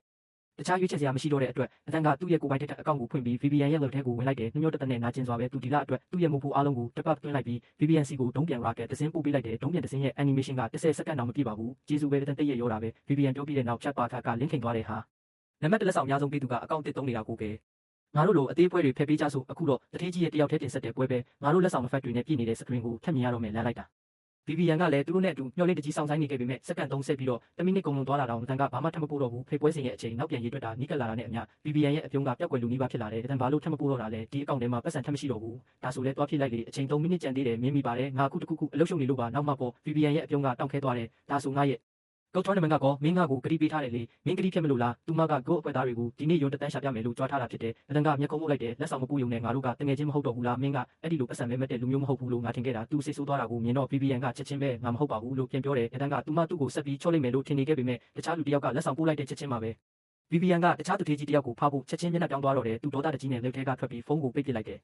တခြားရွေးချယ်စရာမရှိတော့တဲ့အတွက်အတန်းကသူ့ရဲ့ကိုယ်ပိုင်တဲ့အကောင့်ကိုဖွင့်ပြီး VBN ရဲ့ web ထဲကိုဝင်လိုက်တယ်နှမျောတသက်နဲ့နာကျင်စွာပဲသူဒီလအတွက်သူ့ရဲ့မူဖို့အားလုံးကိုတစ်ပတ်သွင်းလိုက်ပြီး VBNC ကိုဒုံးပြန် rocket တစင်းပို့ပေးလိုက်တယ်ဒုံးပြန်တစင်းရဲ့ animation က10စက္ကန့်တောင်မပြည့်ပါဘူးကျေးဇူးပဲတသက်ရဲ့ရောတာပဲ VBN ပြောပြီးတဲ့နောက် chat bar ကလင်းခင်သွားတယ်ဟာနံပါတ်1လက်ဆောင်အများဆုံးပေးသူကအကောင့်တစ်သုံးနေတာကိုပဲငါတို့လိုအသေးပွဲတွေဖယ်ပေးကြဆိုအခုတော့တထေးကြီးရဲ့တယောက်တည်းတင်ဆက်တဲ့ပွဲပဲငါတို့လက်ဆောင်မဖက်တွေနဲ့ပြည်နေတဲ့ screen ကိုထပ်မြင်ရတော့မယ်လမ်းလိုက်တာ VBN ကလည်းသူတို့နဲ့အတူမျှော်လင့်တကြီးစောင့်ဆိုင်နေခဲ့ပေမဲ့စက္ကန့်30ပြီးတော့10မိနစ်ကုန်လုံးသွားလာတော့တန်ကဘာမှထပ်မပို့တော့ဘူးဖေပွဲစဉ်ရဲ့အချိန်နောက်ပြန်ရေးတွက်တာနီးကပ်လာတာနဲ့အမျှ VBN ရဲ့အပြုံးကပျောက်ကွယ်လူနီးပါးဖြစ်လာတယ်တန်ဘာလို့ထပ်မပို့တော့တာလဲဒီအကောင့်ထဲမှာပတ်စံထပ်မရှိတော့ဘူးဒါဆိုလဲတွားဖြစ်လိုက်လေအချိန်3မိနစ်ကြံသေးတယ်မင်းမိပါတယ်ငါအခုတခုခုအလုပ်ရှုပ်နေလို့ပါနောက်မှပေါ့ VBN ရဲ့အပြုံးကတောင့်ခဲသွားတယ်ဒါဆိုငါရဲ့ Go Tournament ကမင်းငါကိုဂရီပေးထားတယ်လေမင်းဂရီဖြစ်မလို့လားသူမက Go အပွဲသားတွေကိုဒီနေ့ရုံတန်းရှာပြမယ်လို့ကြွားထားတာဖြစ်တယ်အတန်ကမျက်ခုံးမုတ်လိုက်တယ်လက်ဆောင်မပူယုံနဲ့ငါတို့ကတငယ်ချင်းမဟုတ်တော့ဘူးလားမင်းကအဲ့ဒီလိုပတ်စံမဲမဲ့တဲ့လူမျိုးမဟုတ်ဘူးလို့ငါထင်ခဲ့တာသူစိတ်ဆိုးသွားတာကိုမြင်တော့ VBN ကချက်ချင်းပဲငါမဟုတ်ပါဘူးလို့ပြန်ပြောတယ်အတန်ကသူမသူ့ကိုဆက်ပြီးချော့လိုက်မယ်လို့ထင်နေခဲ့ပေမဲ့တခြားလူတစ်ယောက်ကလက်ဆောင်ပို့လိုက်တဲ့ချက်ချင်းမှာပဲ VBN ကတခြားသူထေးကြီးတစ်ယောက်ကိုဖားဖို့ချက်ချင်းမျက်နှာပြောင်းသွားတော့တယ်သူဒေါသတကြီးနဲ့လက်ထဲကထွက်ပြီးဖုန်းကိုပိတ်ပစ်လိုက်တယ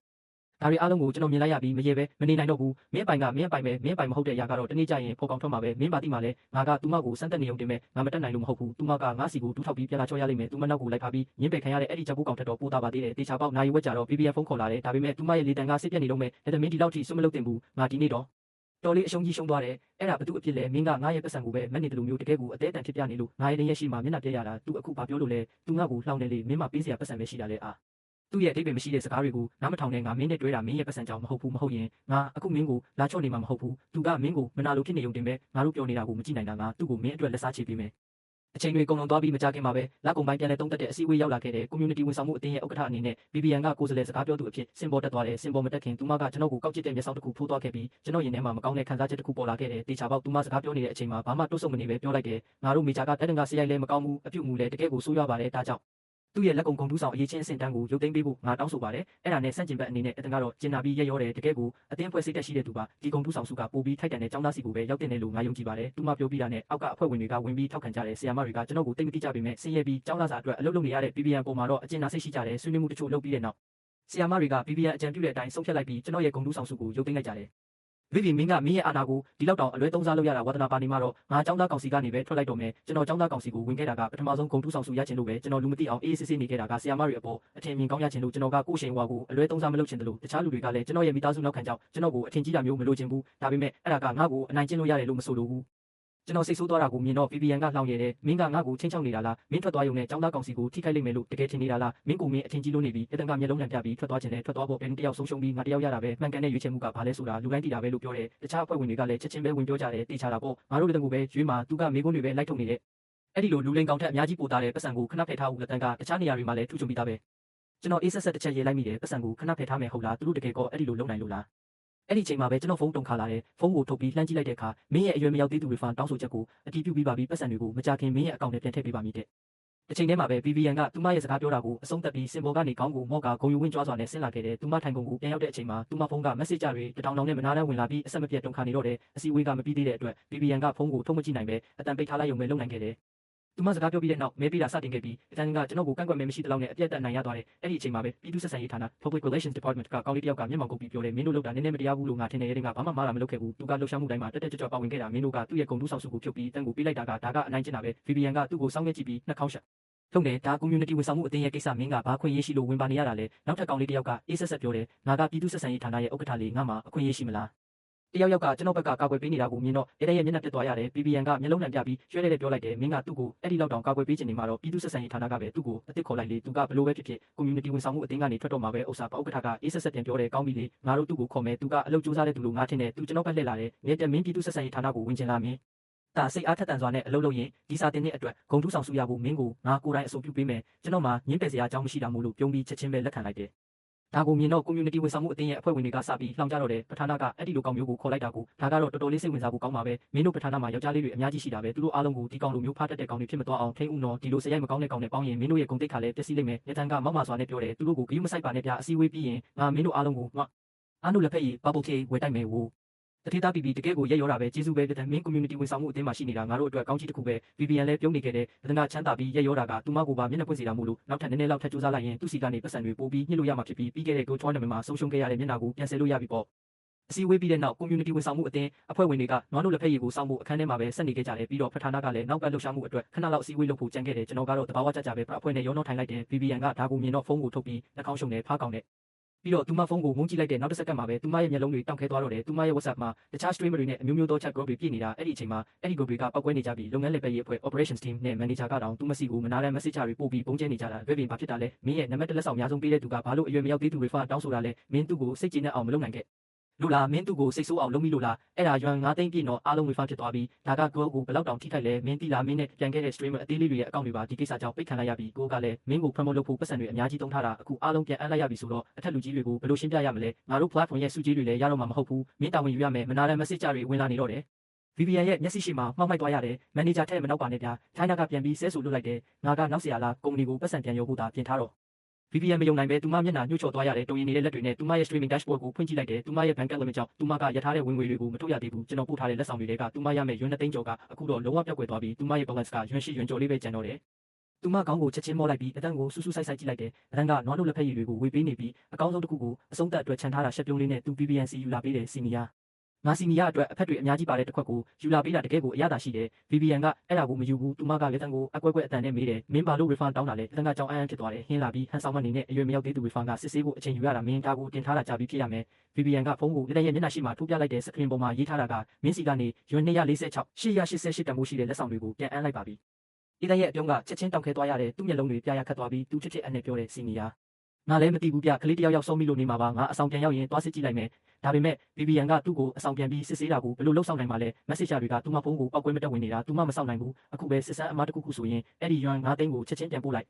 ်ဒါတွေအားလုံးကိုကျွန်တော်မြင်လိုက်ရပြီးမရေပဲမနေနိုင်တော့ဘူးမင်းပိုင်ကမင်းပိုင်ပဲမင်းပိုင်မဟုတ်တဲ့အရာကတော့တနေ့ကျရင်ပေါ်ကောင်ထွက်မှာပဲမင်းပါတိမှာလဲငါကသူမကိုစမ်းတက်နေုံတင်မဲ့ငါမတက်နိုင်လို့မဟုတ်ဘူးသူမကငါစီကိုဒူးထောက်ပြီးပြန်လာချောရလိမ့်မယ်သူမနောက်ကိုလိုက်ဖားပြီးညင်းပယ်ခံရတဲ့အဲ့ဒီချက်ဘူးကောင်ထက်တော့ပိုးတာပါသေးတယ်တေချာပေါက်နိုင်ဝက်ကြတော့ VBN ဖုန်းခေါ်လာတယ်ဒါပေမဲ့သူမရဲ့လေတံကစိတ်ပြက်နေတော့မဲ့ဒါတမင်းဒီလောက်ထိစွမလုပ်တင်ဘူးငါဒီနေ့တော့တော်လေးအရှုံးကြီးရှုံးသွားတယ်အဲ့ဒါဘသူအဖြစ်လဲမင်းကငါရဲ့ပတ်စံကိုပဲမက်နေတယ်လို့မျိုးတကယ်ကိုအသေးအတန်ဖြစ်ပြနေလို့ငါရဲ့ရဲ့ရှိမှမျက်နှာပြရတာသူအခုဘာပြောလို့လဲသူငါ့ကိုလှောင်နေလေမင်းမပေးစရာပတ်စံပဲရှိတာလေအားသူ့ရဲ့အတိတ်ပဲမရှိတဲ့စကားတွေကိုနားမထောင်နဲ့ငါမင်းနဲ့တွဲတာမင်းရဲ့ပတ်စံကြောင့်မဟုတ်ဘူးမဟုတ်ရင်ငါအခုမင်းကိုလာချော့နေမှာမဟုတ်ဘူးသူကမင်းကိုမနာလို့ဖြစ်နေုံတင်ပဲငါတို့ပြောနေတာကိုမကြည့်နိုင်တာငါသူ့ကိုမင်းအတွက်လက်စားချေပေးမယ်အချိန်တွေကုန်လွန်သွားပြီးမကြခင်မှာပဲလကုံပိုင်းပြန်လဲတုံးတက်တဲ့အစည်းအဝေးရောက်လာခဲ့တဲ့ community ဝန်ဆောင်မှုအသင်းရဲ့ဥက္ကဋ္ဌအနေနဲ့ VBN ကကိုယ်စားလှယ်စကားပြောသူအဖြစ်စင်ပေါ်တက်သွားတယ်စင်ပေါ်မတက်ခင်သူမကကျွန်တော်ကိုကောက်ကျစ်တဲ့မျက်စောင်းတစ်ခုထိုးသွားခဲ့ပြီးကျွန်တော်ရင်ထဲမှာမကောင်းတဲ့ခံစားချက်တစ်ခုပေါ်လာခဲ့တယ်တေချာပေါက်သူမစကားပြောနေတဲ့အချိန်မှာဘာမှတိုးဆုပ်မနေပဲပြောလိုက်တယ်ငါတို့မေဂျာကတက်တန်ကဆရိုက်လဲမကောင်းဘူးအပြုတ်မှုလဲတကယ်ကိုဆိုးရွားပါတယ်ဒါကြောင့်သူ့ရဲ့လက်ကုံကုန်တူးဆောင်အရေးချင်းအဆင့်တန်းကိုရုပ်သိမ်းပေးဖို့ငါတောင်းဆိုပါတယ်အဲ့ဒါနဲ့စန့်ကျင်ဘက်အနေနဲ့အတန်ကတော့ကျင်နာပြီးရက်ရောတယ်တကယ်ကိုအသင်းဖွဲ့စိတ်တက်ရှိတဲ့သူပါဒီကုန်တူးဆောင်စုကပိုပြီးထိုက်တန်တဲ့ចောင်းသားစီကိုပဲရောက်တင်တယ်လို့ငါယုံကြည်ပါတယ်သူမပြောပြီးတာနဲ့အောက်ကအဖွဲ့ဝင်တွေကဝင်ပြီးထောက်ခံကြတယ်ဆီယာမတွေကကျွန်တော်ကိုတိတ်မတိကြပေမဲ့ဆင်းရဲပြီးចောင်းသားစာအတွက်အလုပ်လုပ်နေရတဲ့ BBN ပုံမှာတော့အကျဉ်းနာစိတ်ရှိကြတယ်ဆွေးနွေးမှုတချို့လုပ်ပြီးတဲ့နောက်ဆီယာမတွေက BBN အကြံပြုတဲ့အတိုင်းဆုံးဖြတ်လိုက်ပြီးကျွန်တော်ရဲ့ကုန်တူးဆောင်စုကိုရုပ်သိမ်းလိုက်ကြတယ် Vivi မင်းကမင်းရဲ့အာဏာကိုဒီလောက်တောင်အလွဲသုံးစားလုပ်ရတာဝါသနာပါနေမှာတော့ငါចောင်းသားကောင်စီကနေပဲထွက်လိုက်တော့မယ်ကျွန်တော်ចောင်းသားကောင်စီကိုဝင်ခဲ့တာကပထမဆုံးဂုံတူးဆောင်စုရချင်လို့ပဲကျွန်တော်လူမသိအောင်အေးအေးဆေးဆေးနေခဲ့တာကဆီယာမတွေအပေါ်အထင်မြင်ကောင်းရချင်လို့ကျွန်တော်ကကိုရှင်ဝါကိုအလွဲသုံးစားမလုပ်ချင်တယ်လို့တခြားလူတွေကလည်းကျွန်တော်ရဲ့မိသားစုနောက်ခံကြောင့်ကျွန်တော်ကိုအထင်ကြီးတာမျိုးမလိုချင်ဘူးဒါပေမဲ့အဲ့ဒါကငါ့ကိုအနိုင်ကျင့်လို့ရတယ်လို့မဆိုလိုဘူးကျွန်တော်စိတ်ဆိုးသွားတာကိုမြင်တော့ VVN ကလှောင်ရဲတယ်မင်းကငါ့ကိုချင်းချောက်နေတာလားမင်းထွက်သွားရုံနဲ့ចောင်းသားကောင်စီကိုထိခိုက်လိမ့်မယ်လို့တကယ်ထင်နေတာလားမင်းကိုမင်းအထင်ကြီးလို့နေပြီအတန်ကမျက်လုံးလန့်ပြပြီးထွက်သွားခြင်းနဲ့ထွက်သွားဖို့ဘယ်တယောက်ဆုံးရှုံးပြီးငါတယောက်ရတာပဲမှန်ကန်တဲ့ရွေးချယ်မှုကဘာလဲဆိုတာလူတိုင်းသိတာပဲလို့ပြောတယ်တခြားအဖွဲ့ဝင်တွေကလည်းချက်ချင်းပဲဝင်ပြောကြတယ်တေချာတာပေါ့ငါတို့လည်းတကူပဲရွေးမှာသူကမေကွန်းတွေပဲလိုက်ထုတ်နေတဲ့အဲ့ဒီလိုလူလိန်ကောင်ထက်အများကြီးပိုတာတဲ့ပတ်စံကိုခဏဖယ်ထားဦးလက်တန်းကတခြားနေရာတွေမှာလည်းထူးချွန်ပြီးသားပဲကျွန်တော်အေးဆက်ဆက်တစ်ချက်ရေးလိုက်မိတယ်ပတ်စံကိုခဏဖယ်ထားမယ်ဟုတ်လားသူတို့တကယ်ကောအဲ့ဒီလိုလုပ်နိုင်လို့လားအဲ့ဒီချိန်မှာပဲကျွန်တော်ဖုန်းတုံခါလာတယ်ဖုန်းကိုထုတ်ပြီးလှမ်းကြည့်လိုက်တဲ့အခါမင်းရဲ့အရွယ်မရောက်သေးသူတွေဖန်တောင်းဆိုချက်ကိုအတည်ပြုပြီးပါပြီပတ်စံတွေကိုမကြခင်မင်းရဲ့အကောင့်ထဲပြန်ထည့်ပေးပါမည်တဲ့တစ်ချိန်တည်းမှာပဲ VVN ကသူမရဲ့စကားပြောတာကိုအဆုံးသတ်ပြီးစင်ပေါ်ကနေခေါင်းကိုမော့ကဂုံယူဝင်းကြွားစွာနဲ့ဆင်းလာခဲ့တယ်သူမထိုင်ကုန်ကိုပြန်ရောက်တဲ့အချိန်မှာသူမဖုန်းက message တွေတထောင်ထောင်နဲ့မနာတမ်းဝင်လာပြီးအဆက်မပြတ်တုံခါနေတော့တယ်အစီအဝေးကမပြီးသေးတဲ့အတွက် VVN ကဖုန်းကိုထုတ်မကြည့်နိုင်ပဲအတန်ပိတ်ထားလိုက်ရုံပဲလုပ်နိုင်ခဲ့တယ်သူမစကားပြောပြီးတဲ့နောက်မဲပေးတာစတင်ခဲ့ပြီးအတန်းကကျွန်တော်ကိုကန့်ကွက်မဲမရှိတဲ့လောက်နဲ့အပြတ်တက်နိုင်ရသွားတယ်အဲ့ဒီအချိန်မှာပဲပြည်သူ့ဆက်ဆံရေးဌာန Public Relations Department ကကောင်းလေးတယောက်ကမျက်မှောင်ကုပ်ပြီးပြောတယ်မင်းတို့လုပ်တာနည်းနည်းမတရားဘူးလို့ငါထင်တယ်ရဲ့ကဘာမှမှားတာမလုပ်ခဲ့ဘူးသူကလှုပ်ရှားမှုတိုင်းမှာတက်တက်ကြွကြွပါဝင်ခဲ့တာမင်းတို့ကသူ့ရဲ့ဂုဏ်တူးဆောင်စုကိုဖြုတ်ပြီးတန်းကိုပေးလိုက်တာကဒါကအနိုင်ကျင့်တာပဲ VVN ကသူ့ကိုစောင်းခဲ့ကြည့်ပြီးနှက်ခေါင်းရှက်ထုံတယ်ဒါ community ဝန်ဆောင်မှုအသင်းရဲ့ကိစ္စမင်းကဘာခွင့်ရရှိလို့ဝင်ပါနေရတာလဲနောက်ထပ်ကောင်းလေးတယောက်ကအေးဆက်ဆက်ပြောတယ်ငါကပြည်သူ့ဆက်ဆံရေးဌာနရဲ့ဥက္ကဋ္ဌလေးငါမှအခွင့်ရရှိမလားတယောက်ကကျွန်တော်ဘက်ကကာကွယ်ပေးနေတာကိုမြင်တော့ရဲရဲ့မျက်နှာပြတ်သွားရတယ် VVN ကမျက်လုံးနှံပြပြီးရွှဲလဲပြောလိုက်တယ်မင်းကသူ့ကိုအဲ့ဒီလောက်တောင်ကာကွယ်ပေးချင်နေမှာတော့ပြည်သူ့ဆက်ဆံရေးဌာနကပဲသူ့ကိုအစ်စ်ခေါ်လိုက်လေသူကဘလို့ပဲဖြစ်ဖြစ် community ဝန်ဆောင်မှုအသင်းကနေထွက်တော့မှာပဲဥစ္စာပေါ့ဥက္ကဋ္ဌကအေးဆက်ဆက်တင်ပြောတယ်ကောင်းပြီလေငါတို့သူ့ကိုခေါ်မယ်သူကအလုပ်စူးစမ်းတဲ့သူလို့ငါထင်တယ်သူကျွန်တော်ဘက်လှည့်လာတယ်မြဲတက်မင်းပြည်သူ့ဆက်ဆံရေးဌာနကိုဝင်ချင်လာမင်းဒါစိတ်အားထက်သန်စွာနဲ့အလုပ်လုပ်ရင်ဒီစာတင်တဲ့အတွက်ဂုံတူးဆောင်စုရဖို့မင်းကိုငါကိုယ်တိုင်အဆိုပြုပေးမယ်ကျွန်တော်မှညင်းပယ်စရာအကြောင်းမရှိတာမို့လို့ပြုံးပြီးချက်ချင်းပဲလက်ခံလိုက်တယ်ဒါကိုမြင်တော့ community ဝန်ဆောင်မှုအသင်းရဲ့အဖွဲ့ဝင်တွေကစပြီးလှောင်ကြတော့တယ်ပထနာကအဲ့ဒီလိုကောင်မျိုးကိုခေါ်လိုက်တာကိုဒါကတော့တော်တော်လေးစိတ်ဝင်စားဖို့ကောင်းပါပဲမင်းတို့ပထနာမှာယောက်ျားလေးတွေအများကြီးရှိတာပဲသူတို့အားလုံးကိုဒီကောင်လိုမျိုးဖားတက်တဲ့ကောင်တွေဖြစ်မသွားအောင်ထိန်းဦးနော်ဒီလိုစရိုက်မကောင်းတဲ့ကောင်နဲ့ပေါင်းရင်မင်းတို့ရဲ့ဂုဏ်သိက္ခာလည်းပျက်စီးလိမ့်မယ်ညတန်ကမောက်မာစွာနဲ့ပြောတယ်သူတို့ကိုဂရုမစိုက်ပါနဲ့ဗျာအစည်းအဝေးပြီးရင်ငါမင်းတို့အားလုံးကိုအားနုလက်ဖက်ရည် bubble tea ဝယ်တိုက်မယ်ဝတတိသားပြီးတကယ်ကိုရက်ရောတာပဲကျေးဇူးပဲတဲ့မင်း community ဝန်ဆောင်မှုအသင်းမှာရှိနေတာငါတို့အတွက်ကောင်းချီးတစ်ခုပဲ VVN လည်းပြုံးနေခဲ့တယ်အတနာချမ်းသာပြီးရက်ရောတာကသူမကိုပါမျက်နှာပွင့်စီတာမို့လို့နောက်ထပ်နည်းနည်းလောက်ထပ်ကြိုးစားလိုက်ရင်သူ့စီကနေပတ်စံတွေပို့ပြီးညှစ်လို့ရမှာဖြစ်ပြီးပြီးခဲ့တဲ့ Go Tournament မှာဆုံးရှုံးခဲ့ရတဲ့မျက်နှာကိုပြန်ဆယ်လို့ရပြီပေါ့အစည်းအဝေးပြီးတဲ့နောက် community ဝန်ဆောင်မှုအသင်းအဖွဲ့ဝင်တွေကနွားနို့လက်ဖက်ရည်ကိုစောင့်ဖို့အခန်းထဲမှာပဲဆက်နေခဲ့ကြတယ်ပြီးတော့ပထနာကလည်းနောက်ကလှုပ်ရှားမှုအတွက်ခဏလောက်အစည်းအဝေးလုပ်ဖို့ကြံခဲ့တယ်ကျွန်တော်ကတော့တဘာဝကြကြပဲအဖွဲ့နဲ့ရောနှောထိုင်လိုက်တယ် VVN ကဒါကိုမြင်တော့ဖုန်းကိုထုတ်ပြီးနှာခေါင်းရှုံနဲ့ဖားကောင်နဲ့ပြီးတော့သူမဖုန်းကိုငုံကြည့်လိုက်တဲ့နောက်တစ်စက္ကန့်မှာပဲသူမရဲ့မျက်လုံးတွေတောင့်ခဲသွားတော့တယ်သူမရဲ့ WhatsApp မှာတခြား streamer တွေနဲ့အမျိုးမျိုးသော chat group တွေပြည့်နေတာအဲ့ဒီအချိန်မှာအဲ့ဒီ group တွေကပောက်ကွဲနေကြပြီးလုပ်ငန်းလည်ပတ်ရေးအဖွဲ့ operations team နဲ့ manager ကတောင်သူမစီကိုမနာတဲ့ message တွေပို့ပြီးပုံကျဲနေကြတာဘယ်ပြင်ဘာဖြစ်တာလဲမင်းရဲ့နံပါတ်1လက်ဆောင်အများဆုံးပေးတဲ့သူကဘာလို့အရွယ်မရောက်သေးသူတွေဖာတောင်းဆိုတာလဲမင်းသူ့ကိုစိတ်ကြည်နဲ့အောင်မလုပ်နိုင်ခဲ့လို့လားမင်းသူ့ကိုစိတ်ဆိုးအောင်လုပ်မိလို့လားအဲ့ဒါရွမ်9သိန်းပြည့်တော့အားလုံးဝေဖန်ဖြစ်သွားပြီးဒါကကိုဘယ်လောက်တောင်ထိခိုက်လဲမင်းတိလားမင်းနဲ့ပြန်ခဲ့တဲ့ streamer အသေးလေးတွေရဲ့အကောင့်တွေပါဒီကိစ္စကြောင့်ပိတ်ခံလိုက်ရပြီးကိုကလည်းမင်းကို promote လုပ်ဖို့ပတ်စံတွေအများကြီးသုံးထားတာအခုအားလုံးပြန်အပ်လိုက်ရပြီဆိုတော့အထက်လူကြီးတွေကိုဘယ်လိုရှင်းပြရမလဲငါတို့ platform ရဲ့စုကြီးတွေလည်းရတော့မှာမဟုတ်ဘူးမင်းတာဝန်ယူရမယ်မနာတဲ့ message တွေဝင်လာနေတော့တယ် VVN ရဲ့မျက်စိရှိမှာမှောက်မိုက်သွားရတယ်မန်နေဂျာထဲမနောက်ပါနဲ့ဗျာ China ကပြန်ပြီးဆဲဆူလွတ်လိုက်တယ်ငါကနောက်เสียလားကုမ္ပဏီကိုပတ်စံပြန်ရောဖို့တာပြင်ထားတော့VVN မယုံနိုင်ပဲသူမမျက်နှာညှို့ချော်သွားရတယ်တုံရင်နေတဲ့လက်တွေနဲ့သူမရဲ့ streaming dashboard ကိုဖွင့်ကြည့်လိုက်တယ်သူမရဲ့ bank limit ကြောင့်သူမကရထားတဲ့ဝင်ငွေတွေကိုမထုတ်ရသေးဘူးကျွန်တော်ပို့ထားတဲ့လက်ဆောင်တွေကသူမရမယ့်ရွှေ2သိန်းကျော်ကအခုတော့လုံးဝပြောက်ကွယ်သွားပြီးသူမရဲ့ balance ကရွှေရှိရွှေကျော်လေးပဲကျန်တော့တယ်သူမကောင်းကိုချက်ချင်းမော့လိုက်ပြီးအတန်းကိုဆူဆူဆိုင်ဆိုင်ကြည့်လိုက်တယ်အတန်းကနွားနို့လက်ဖက်ရည်တွေကိုဝေပေးနေပြီးအကောင်းဆုံးတစ်ခုကိုအဆုံးသက်အတွက်ခြံထားတာရှက်ပြုံးလေးနဲ့သူ VVN စီယူလာပေးတယ်စီနီယာငါစီနီယာအတွက်အဖက်တွေအများကြီးပါတဲ့တစ်ခွက်ကိုယူလာပေးတာတကယ်ကိုအရသာရှိတယ် VVN ကအဲ့ဒါကိုမယူဘူးသူမကလက်တန်းကိုအကွက်ကွက်အတန်နဲ့မေးတယ်မင်းဘာလို့ refund တောင်းတာလဲအတန်းကကြောင်အန်းဖြစ်သွားတယ်ဟင်းလာပြီးဟန်ဆောင်မနေနဲ့အရွယ်မရောက်သေးသူ refund ကစစ်ဆေးဖို့အချိန်ယူရတာမင်းဒါကိုတင်ထားတာကြာပြီးဖြစ်ရမယ် VVN ကဖုန်းကိုလက်ရဲ့မျက်နှာရှိမှထိုးပြလိုက်တဲ့ screen ပေါ်မှာရေးထားတာကမင်းစီကနေရွှေ246 888တန်ဖိုးရှိတဲ့လက်ဆောင်တွေကိုပြန်အန်းလိုက်ပါပြီဒီတိုင်းရဲ့အပြုံးကချက်ချင်းတောက်ခဲသွားရတယ်သူ့မျက်လုံးတွေပြရခတ်သွားပြီးသူချစ်ချစ်အနဲ့ပြောတဲ့စီနီယာငါလည်းမသိဘူးပြကလေးတယောက်ယောက်ဆုံးမိလို့နေမှာပါငါအဆောင်ပြန်ရောက်ရင်သွားစစ်ကြည့်လိုက်မယ်ဒါပေမဲ့ VVN ကသူ့ကိုအဆောင်ပြန်ပြီးစစ်ဆေးတာကိုဘယ်လိုလုပ်ဆောင်နိုင်မှာလဲ message တွေကသူ့မဖုန်းကိုပောက်ကွဲမတက်ဝင်နေတာသူမမဆောက်နိုင်ဘူးအခုပဲစစ်စမ်းအမားတစ်ခုခုဆိုရင်အဲ့ဒီရွမ်9သိန်းကိုချက်ချင်းပြန်ပို့လိုက်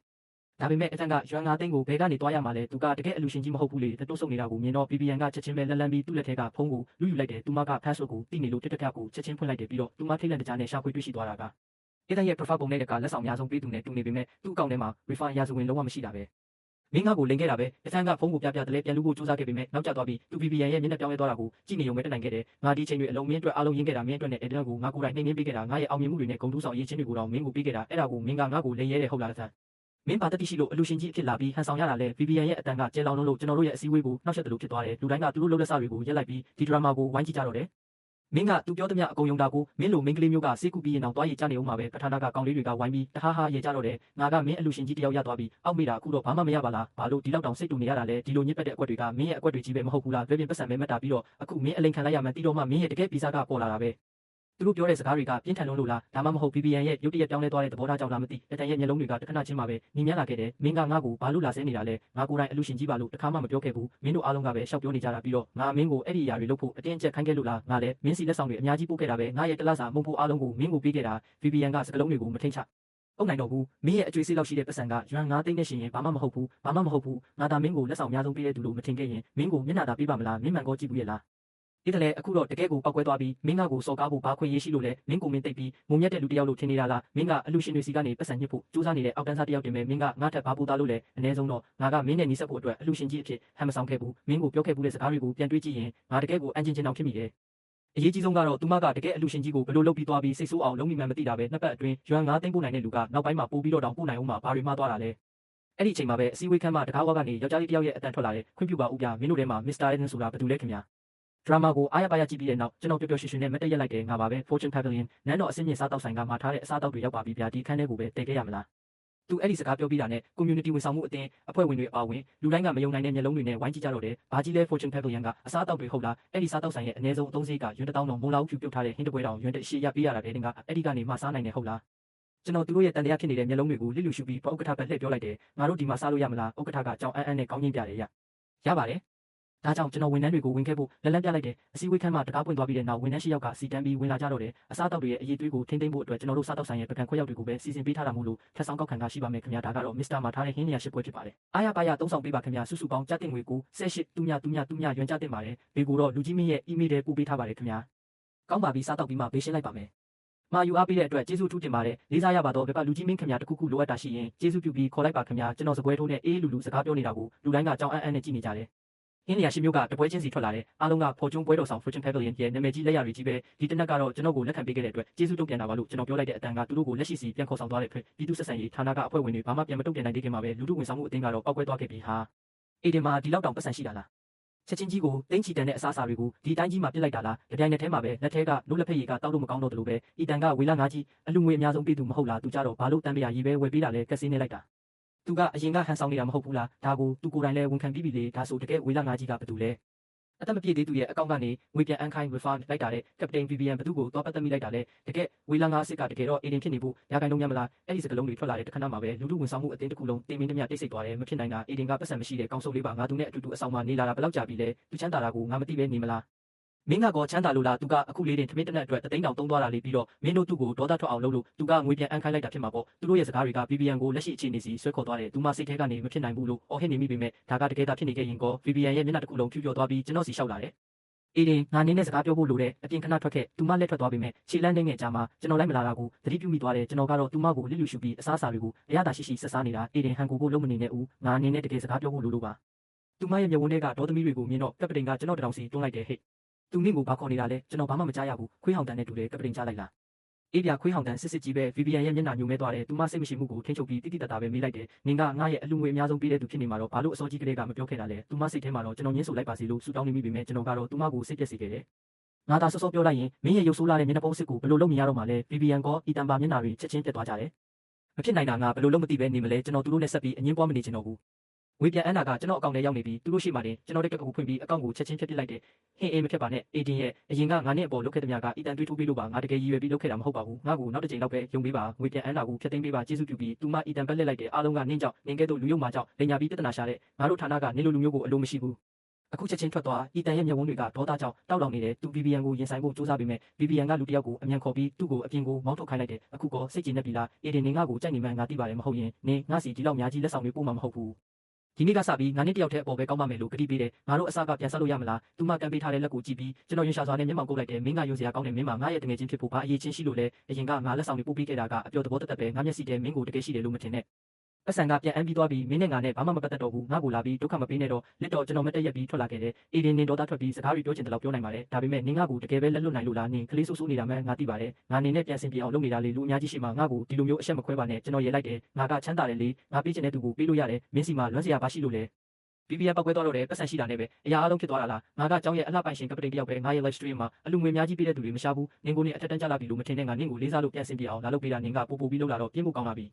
ဒါပေမဲ့အတန်းကရွမ်9သိန်းကိုဘယ်ကနေသွားရမှာလဲသူကတကယ်အလူရှင်ကြီးမဟုတ်ဘူးလေတိုးဆုပ်နေတာကိုမြင်တော့ VVN ကချက်ချင်းပဲလန်ပြီးသူ့လက်ထဲကဖုန်းကိုလူယူလိုက်တယ်သူမက password ကိုတိနေလို့တက်တက်ကိုချက်ချင်းဖွင့်လိုက်တယ်ပြီးတော့သူမထိတ်လန့်တကြားနဲ့ရှာဖွေတွေ့ရှိသွားတာကအဲ့တိုင်းရဲ့ profile ပုံနဲ့ကလက်ဆောင်အများဆုံးပေးသူနဲ့တူနေပေမဲ့သူ့အကောင့်ထဲမှာ refund ရာဇဝင်လုံးဝမရှိတာပဲမင်းငါကိုလိန်ခဲ့တာပဲအတန်းကဖုန်းကိုပြတယ်လဲပြန်လူဖို့စူးစမ်းခဲ့ပေမဲ့နောက်ကျသွားပြီးသူ VVN ရဲ့မျက်နှာပြောင်းလဲသွားတာကိုကြည့်နေုံပဲတက်နိုင်ခဲ့တယ်ငါဒီချိန်တွေအလုံးမင်းအတွက်အားလုံးရင်းခဲ့တာမင်းအတွက်နဲ့ editor ကိုငါကိုယ်တိုင်နှိမ့်နှင်းပေးခဲ့တာငါရဲ့အောင်မြင်မှုတွေနဲ့ဂုဏ်ထူးဆောင်အရေးချင်းတွေကိုတော့မင်းကိုပေးခဲ့တာအဲ့ဒါကိုမင်းကငါကိုလိန်ရဲတယ်ဟုတ်လားအတန်း မင်းဘာတက်တိရှိလို့အလူရှင်ကြီးအဖြစ်လာပြီးဟန်ဆောင်ရတာလဲ VPN ရဲ့အတန်ကကျဲလောင်လို့ကျွန်တော်တို့ရဲ့အစည်းအဝေးကိုနှောက်ယှက်တယ်လို့ဖြစ်သွားတယ်လူတိုင်းကသူတို့လှုပ်လက်စတွေကိုရက်လိုက်ပြီးဒီဒရာမာကိုဝိုင်းကြည့်ကြတော့တယ်မင်းကသူပြောသမျှအကုန်ယုံတာကိုမင်းလိုမင်းကလေးမျိုးကစေးကူပြီးရင်တော့တွားရည်ကြနေအောင်မှာပဲပထနာကကောင်းလေးတွေကဝိုင်းပြီးတဟားဟားရေကြတော့တယ်ငါကမင်းအလူရှင်ကြီးတယောက်ရသွားပြီးအောက်မိတာအခုတော့ဘာမှမရပါလားဘာလို့ဒီလောက်တောင်စိတ်တူနေရတာလဲဒီလိုညစ်ပတ်တဲ့အကွက်တွေကမင်းရဲ့အကွက်တွေကြီးပဲမဟုတ်ဘူးလားတွဲပြင်ပတ်စံပဲမတ်တာပြီးတော့အခုမင်းအလိန်ခံလိုက်ရမှတီးတော့မှမင်းရဲ့တကယ်ဗီဇာကပေါ်လာတာပဲသူတို့ပြောတဲ့စကားတွေကပြင်းထန်လို့လားဒါမှမဟုတ် VPN ရဲ့ရုပ်တရက်ပြောင်းလဲသွားတဲ့သဘောထားကြောင့်လားမသိတတန်ရဲ့မျက်လုံးတွေကတခဏချင်းမှပဲမြင်မြလာခဲ့တယ်မင်းကငါ့ကိုဘာလို့လာဆဲနေတာလဲငါကိုယ်တိုင်အလူရှင်ကြီးပါလို့တခါမှမပြောခဲ့ဘူးမင်းတို့အားလုံးကပဲရှောက်ပြောနေကြတာပြီးတော့ငါမင်းကိုအဲ့ဒီအရာတွေလုပ်ဖို့အတင်းအကျပ်ခိုင်းခဲ့လို့လားငါလည်းမင်းစီလက်ဆောင်တွေအများကြီးပို့ခဲ့တာပဲငါရဲ့တလားစာမုံဖို့အားလုံးကိုမင်းကိုပေးခဲ့တာ VPN ကစကလုံးတွေကိုမထိန်ချအုပ်နိုင်တော့ဘူးမင်းရဲ့အကျွေးစေးလောက်ရှိတဲ့ပတ်စံကရွမ်9သိန်းနဲ့ရှင်ရင်ဘာမှမဟုတ်ဘူးငါသာမင်းကိုလက်ဆောင်အများဆုံးပေးတဲ့သူလို့မထင်ခဲ့ရင်မင်းကိုမျက်နှာသာပေးပါမလားမင်းမှန်ကောကြည့်ဘူးရဲ့လားဒီတလဲအခုတော့တကယ်ကိုပောက်ကွဲသွားပြီးမင်းကကိုစော်ကားဖို့ဘာခွင့်ရရှိလို့လဲမင်းကိုမင်းတိတ်ပြီးမုံမြတ်တဲ့လူတယောက်လို့ထင်နေတာလားမင်းကအလူရှင်တွေစီကနေပတ်စံညစ်ဖို့စူးစမ်းနေတဲ့အောက်တန်းစားတယောက်တင်ပဲမင်းကငါ့ထက်ဘာပူသားလို့လဲအ ਨੇ ဆုံးတော့ငါကမင်းနဲ့ညီဆက်ဖို့အတွက်အလူရှင်ကြီးအဖြစ်ဟန်မဆောင်ခဲ့ဘူးမင်းကိုပြောခဲ့ဘူးတဲ့စကားတွေကိုပြန်တွေးကြည့်ရင်ငါတကယ်ကိုအန်ချင်းချင်းအောင်ဖြစ်မိတယ်အရေးကြီးဆုံးကတော့သူမကတကယ်အလူရှင်ကြီးကိုဘယ်လိုလုပ်ပြီးသွားပြီးစိတ်ဆိုးအောင်လုံးမိမှန်မသိတာပဲနှစ်ပတ်အတွင်းရွမ်9သိန်းပို့နိုင်တဲ့လူကနောက်ပိုင်းမှာပို့ပြီးတော့တောင်ပို့နိုင်အောင်မှာဘာတွေမှားသွားတာလဲအဲ့ဒီအချိန်မှာပဲအစည်းအဝေးခန်းမှာတကားဝါကနေယောက်ျားလေးတယောက်ရဲ့အတန်ထွက်လာတယ်ခွင့်ပြုပါဦးပြမင်းတို့ထဲမှာမစ္စတာအန်ဆိုတာဘယ်သူလဲခင်ဗျာဒရာမာကိုအားရပါရကြည့်ပြီးတဲ့နောက်ကျွန်တော်ပျော်ပျော်ရွှင်ရွှင်နဲ့မတ်တက်ရက်လိုက်တယ်ငါပါပဲ Fortune Pavilion နန်းတော်အစင်းမြင့်စားတောက်ဆိုင်ကမှာထားတဲ့အစားတောက်တွေရောက်ပါပြီဗျာဒီခန်းထဲကိုပဲတည်ခဲ့ရမလားသူအဲ့ဒီစကားပြောပြီးတာနဲ့ community ဝန်ဆောင်မှုအတင်းအဖွဲ့ဝင်တွေအပါဝင်လူတိုင်းကမယုံနိုင်တဲ့မျက်လုံးတွေနဲ့ဝိုင်းကြည့်ကြတော့တယ်ဘာကြီးလဲ Fortune Pavilion ကအစားတောက်တွေဟုတ်လားအဲ့ဒီစားတောက်ဆိုင်ရဲ့အနည်းဆုံးအသုံးစရိတ်ကရွမ်1000တောင်မုံလာဦးဖြူပြုတ်ထားတဲ့ဟင်းတပွဲတောင်ရွမ်1000ရပေးရတာတဲ့တင်ကအဲ့ဒီကနေမှစားနိုင်တယ်ဟုတ်လားကျွန်တော်သူတို့ရဲ့တန်တရားဖြစ်နေတဲ့မျက်လုံးတွေကိုလစ်လူရှုပြီးဥက္ကဋ္ဌပဲလှည့်ပြောလိုက်တယ်ငါတို့ဒီမှာစားလို့ရမလားဥက္ကဋ္ဌကကြောင်အန်းနဲ့ကောင်းချင်းပြတယ်ရပါတယ်ဒါကြောင့်ကျွန်တော်ဝန်ထမ်းတွေကိုဝင်ခဲ့ဖို့လက်လန်းပြလိုက်တယ်အစည်းအဝေးခန်းမှာတကားပွင့်သွားပြီးတဲ့နောက်ဝန်ထမ်း၈ယောက်ကစီတန်းပြီးဝင်လာကြတော့တယ်အစားအသောက်တွေရဲ့အရေးသွေးကိုထိမ့်သိမ့်ဖို့အတွက်ကျွန်တော်တို့စားတောက်ဆိုင်ရဲ့ပကံခွက်ရောက်တွေကိုပဲစီစဉ်ပေးထားတာမို့လို့ထပ်ဆောင်ကောက်ခံတာရှိပါမယ်ခင်ဗျာဒါကတော့မစ္စတာမှာထားတဲ့ဟင်းနေရရှစ်ပွဲဖြစ်ပါတယ်အားရပါရသုံးဆောင်ပေးပါခင်ဗျာစုစုပေါင်းကြတင်ငွေကို18တူညရွန်ကြတင်ပါတယ်ဘေကိုတော့လူကြီးမင်းရဲ့ email ထဲပို့ပေးထားပါတယ်ခင်ဗျာကောင်းပါပြီစားတောက်ပြီးမှပေးရှင်းလိုက်ပါမယ်မာယူအားပေးတဲ့အတွက်ကျေးဇူးထူးတင်ပါတယ်လေးစားရပါတော့ဘက်ကလူကြီးမင်းခင်ဗျာတခုခုလိုအပ်တာရှိရင်ကျေးဇူးပြုပြီးခေါ်လိုက်ပါခင်ဗျာကျွန်တော်စပွဲထိုးနဲ့အေးလူစကားပြောနေတာကိုလူတိုင်းကကြောင်အန်းနဲ့ကြည့်နေကြတယ်ဟင်းနေရရှိမျိုးကတပွဲချင်းစီထွက်လာတယ်အားလုံးကဖော်ကျွန်းပွဲတော်ဆောင် Fortune Pavilion ရဲ့နာမည်ကြီးလက်ရတွေကြီးပဲဒီတနက်ကတော့ကျွန်တော်ကိုလက်ခံပေးခဲ့တဲ့အတွက်ကျေးဇူးတုံ့ပြန်တာပါလို့ကျွန်တော်ပြောလိုက်တဲ့အတန်ကသူတို့ကိုလက်ရှိစီပြန်ခေါ်ဆောင်သွားတဲ့အတွက်ပြည်သူ့ဆက်ဆံရေးဌာနကအဖွဲ့ဝင်တွေဘာမှပြန်မတုံ့ပြန်နိုင်သေးခင်မှာပဲလူထုဝန်ဆောင်မှုအသင်းကတော့ပောက်ကွဲသွားခဲ့ပြီဟာအေဒီမှာဒီလောက်တောင်ပတ်စံရှိတာလားချက်ချင်းကြီးကိုတင်းချီတန်တဲ့အစားအစာတွေကိုဒီတိုင်းကြီးမှာပြစ်လိုက်တာလားကြပြိုင်နဲ့ထဲမှာပဲလက်ထဲကနိုးလက်ဖက်ရည်ကတောက်လို့မကောင်းတော့တယ်လို့ပဲအီတန်ကဝေလာငါကြီးအလူငွေအများဆုံးပေးသူမဟုတ်လားသူကြတော့ဘာလို့တန်ပရာရည်ပဲဝယ်ပေးတာလဲကက်စင်းနေလိုက်တာသူကအရင်ကဟန်ဆောင်နေတာမဟုတ်ဘူးလားဒါကိုသူကိုယ်တိုင်လည်းဝန်ခံပြီးပြီလေဒါဆိုတကယ်ဝေလာငါကြီးကဘာတူလဲအသက်မပြည့်သေးသူရဲ့အကောင့်ကနေငွေပြန်အန်ခိုင်း refund လိုက်တာတဲ့ Captain VPN ဘသူကိုသွားပတ်သက်မိလိုက်တာလဲတကယ်ဝေလာငါစစ်ကတကယ်တော့အေဒင်ဖြစ်နေဖို့ရာခိုင်နှုန်းများမလားအဲ့ဒီစကလုံးတွေထွက်လာတဲ့တခဏမှာပဲလူလူဝန်ဆောင်မှုအတင်းတစ်ခုလုံးတင်မင်းတမျှတိတ်ဆိတ်သွားတယ်မဖြစ်နိုင်တာအေဒင်ကပတ်စံမရှိတဲ့ကောင်းစုပ်လေးပါငါသူနဲ့အတူတူအဆောင်မှာနေလာတာဘယ်လောက်ကြာပြီလဲသူချမ်းသာတာကိုငါမသိပဲနေမလားမင်းကောချမ်းသာလို့လားသူကအခုလေးတင်ထမင်းတနက်အတွက်တသိန်းတောင်သုံးသွားတာလေးပြီးတော့မင်းတို့သူ့ကိုဒေါသထွက်အောင်လုပ်လို့သူကငွေပြန်အန်ခိုင်းလိုက်တာဖြစ်မှာပေါ့သူတို့ရဲ့စကားတွေက VPN ကိုလက်ရှိအခြေအနေစီဆွဲခေါ်သွားတယ်သူမစိတ်ထဲကနေမဖြစ်နိုင်ဘူးလို့အော်ဟစ်နေမိပေမဲ့ဒါကတကယ်သာဖြစ်နေခဲ့ရင်ကော VPN ရဲ့မျက်နှာတစ်ခုလုံးဖြူကျော်သွားပြီးကျွန်တော်စီလျှောက်လာတယ်အေးငါနင်းနဲ့စကားပြောဖို့လိုတယ်အပြင်ခဏထွက်ခဲ့သူမလက်ထွက်သွားပြီမဲ့ခြေလန်းနေတဲ့ကြာမှာကျွန်တော်လိုက်မလာတာကိုသတိပြုမိသွားတယ်ကျွန်တော်ကတော့သူမကိုလစ်လူရှုပြီးအစားအစာတွေကိုအရသာရှိဆက်စားနေတာအေးဟန်ကိုလုံးမနေနဲ့ဦးငါနင်းနဲ့တကယ်စကားပြောဖို့လိုလို့ပါသူမရဲ့မျက်ဝန်းထဲကဒေါသမီးတွေကိုမြင်တော့ကပတိန်ကကျွန်တော်တထောင်စီတွန်းလိုက်တယ်ဟဲ့သူမင်းကိုဘာခေါ်နေတာလဲကျွန်တော်ဘာမှမကြားရဘူးခွေးဟောင်တန်နဲ့တူတယ်ကပတိန်ကြားလိုက်လားအေးပြခွေးဟောင်တန်စစ်ကြီးပဲ VPN ရဲ့မျက်နှာညိုမဲသွားတယ်သူမစိတ်မရှိမှုကိုထိန်းချုပ်ပြီးတိတိတတ်တာပဲမေးလိုက်တယ်နင်ကငါရဲ့အလူငွေအများဆုံးပေးတဲ့သူဖြစ်နေမှာတော့ဘာလို့အစောကြီးကလေးကမပြောခဲ့တာလဲသူမစိတ်ထဲမှာတော့ကျွန်တော်ညှင်းဆိုလိုက်ပါစီလို့ဆူတောင်းနေမိပေမဲ့ကျွန်တော်ကတော့သူမကိုစိတ်ပြက်စေခဲ့တယ်ငါသာစောစောပြောလိုက်ရင်မင်းရဲ့ရုပ်ဆိုးလာတဲ့မျက်နှာပုံးစစ်ကိုဘယ်လိုလုပ်မြင်ရတော့မှလဲ VPN ကောအီတန်ပါမျက်နှာတွေချက်ချင်းပြတ်သွားကြတယ်မဖြစ်နိုင်တာငါဘယ်လိုလုပ်မသိပဲနေမလဲကျွန်တော်သူတို့နဲ့ဆက်ပြီးအငင်းပွားမနေချင်တော့ဘူးငွေပြန်အန်းတာကကျွန်တော်အကောင့်ထဲရောက်နေပြီးသူတို့ရှိမှတင်ကျွန်တော်တက်ကကူဖွင့်ပြီးအကောင့်ကိုချက်ချင်းဖျက်ပစ်လိုက်တယ်ဟင်းအေးမဖြစ်ပါနဲ့အေဒင်ရဲ့အရင်ကငါနဲ့အပေါ်လုပ်ခဲ့တဲ့များကအီတန်တွေးထိုးပေးလို့ပါငါတကယ်ရည်ရွယ်ပြီးလုပ်ခဲ့တာမဟုတ်ပါဘူးငါကိုနောက်တစ်ချိန်တော့ပဲယုံပေးပါငွေပြန်အန်းတာကိုဖျက်သိမ်းပေးပါကျေးဇူးပြုပြီးသူမအီတန်ပက်လက်လိုက်တယ်အားလုံးကနင်းကြောက်နင်းကဲ့သို့လူယုံမာကြောက်လိန်ညာပြီးပြဿနာရှာတဲ့ငါတို့ဌာနကနင်းလိုလူမျိုးကိုအလိုမရှိဘူးအခုချက်ချင်းထွက်သွားအီတန်ရဲ့မျက်ဝန်းတွေကဒေါသကြောင့်တောက်လောင်နေတယ်သူ VPN ကိုရင်ဆိုင်ဖို့စူးစမ်းပေမဲ့ VPN ကလူတစ်ယောက်ကိုအမြန်ခေါ်ပြီးသူ့ကိုအပြင်ကိုမောင်းထုတ်ခိုင်းလိုက်တယ်အခုကောစိတ်ကြည်နေပြီလားအေဒင်နေငါကိုကြိုက်နေမှငါသိပါတယ်မဟုတ်ရင်နေငါစီဒီလောက်များကြီးလက်ဆောင်တွေပို့မှာမဟုတ်ဘူးဒီနေ့ကစပြီးငါနဲ့တယောက်တည်းအပေါ်ပဲကောင်းပါမယ်လို့ကတိပေးတယ်ငါတို့အစားကပြန်ဆက်လို့ရမလားသူမကန်ပေးထားတဲ့လက်ကိုကြည့်ပြီးကျွန်တော်ရင်ရှာစွာနဲ့မျက်မှောင်ကုတ်လိုက်တယ်မင်းကယုံစရာကောင်းတယ်မင်းမငါရဲ့တငယ်ချင်းဖြစ်ဖို့ဘာအရေးချင်းရှိလို့လဲအရင်ကငါလက်ဆောင်တွေပို့ပေးခဲ့တာကအပျော်သဘောတက်တက်ပဲငါမျက်စိထဲမင်းကိုတကယ်ရှိတယ်လို့မထင်နဲ့ ပတ်စံကပြန်အမ်းပြီးသွားပြီးမင်းနဲ့ငါနဲ့ဘာမှမပတ်သက်တော့ဘူးငါ့ကိုလာပြီးဒုက္ခမပေးနဲ့တော့လက်တော်ကျွန်တော်မတက်ရက်ပြီးထွက်လာခဲ့တယ်အေဒင်နင်ဒေါသထွက်ပြီးစကားတွေပြောချင်တယ်လို့ပြောနိုင်ပါတယ်ဒါပေမဲ့နင်ငါ့ကိုတကယ်ပဲလက်လွတ်နိုင်လို့လားနင်ကလေးဆူဆူနေတာမှငါသိပါတယ်ငါနေနဲ့ပြန်ဆင်ပြေအောင်လုပ်နေတာလေလူအများကြီးရှိမှငါ့ကိုဒီလိုမျိုးအဆက်မခွဲပါနဲ့ကျွန်တော်ရေလိုက်တယ်ငါကချမ်းသာတယ်လေငါပေးချင်တဲ့သူကိုပေးလို့ရတယ်မင်းစီမှာလွမ်းစရာဘာရှိလို့လဲBBN ပောက်ကွဲသွားတော့တယ်ပတ်စံရှိတာနဲ့ပဲအရာအလုံးဖြစ်သွားတာလားငါကကြောင်းရဲ့အလှပိုင်ရှင်ကပတိန်တယောက်ပဲငါရဲ့ live stream မှာအလူငွေအများကြီးပေးတဲ့သူတွေမရှာဘူးနင်ကိုနေအထက်တန်းကြလာပြီလို့မထင်တဲ့ငါနင်ကိုလေးစားလို့ပြန်ဆင်ပြေအောင်လာလုပ်ပေးတာနင်ကပို့ပြီးလုပ်လာတော့ပြင်းဖို့ကောင်းလာပြီ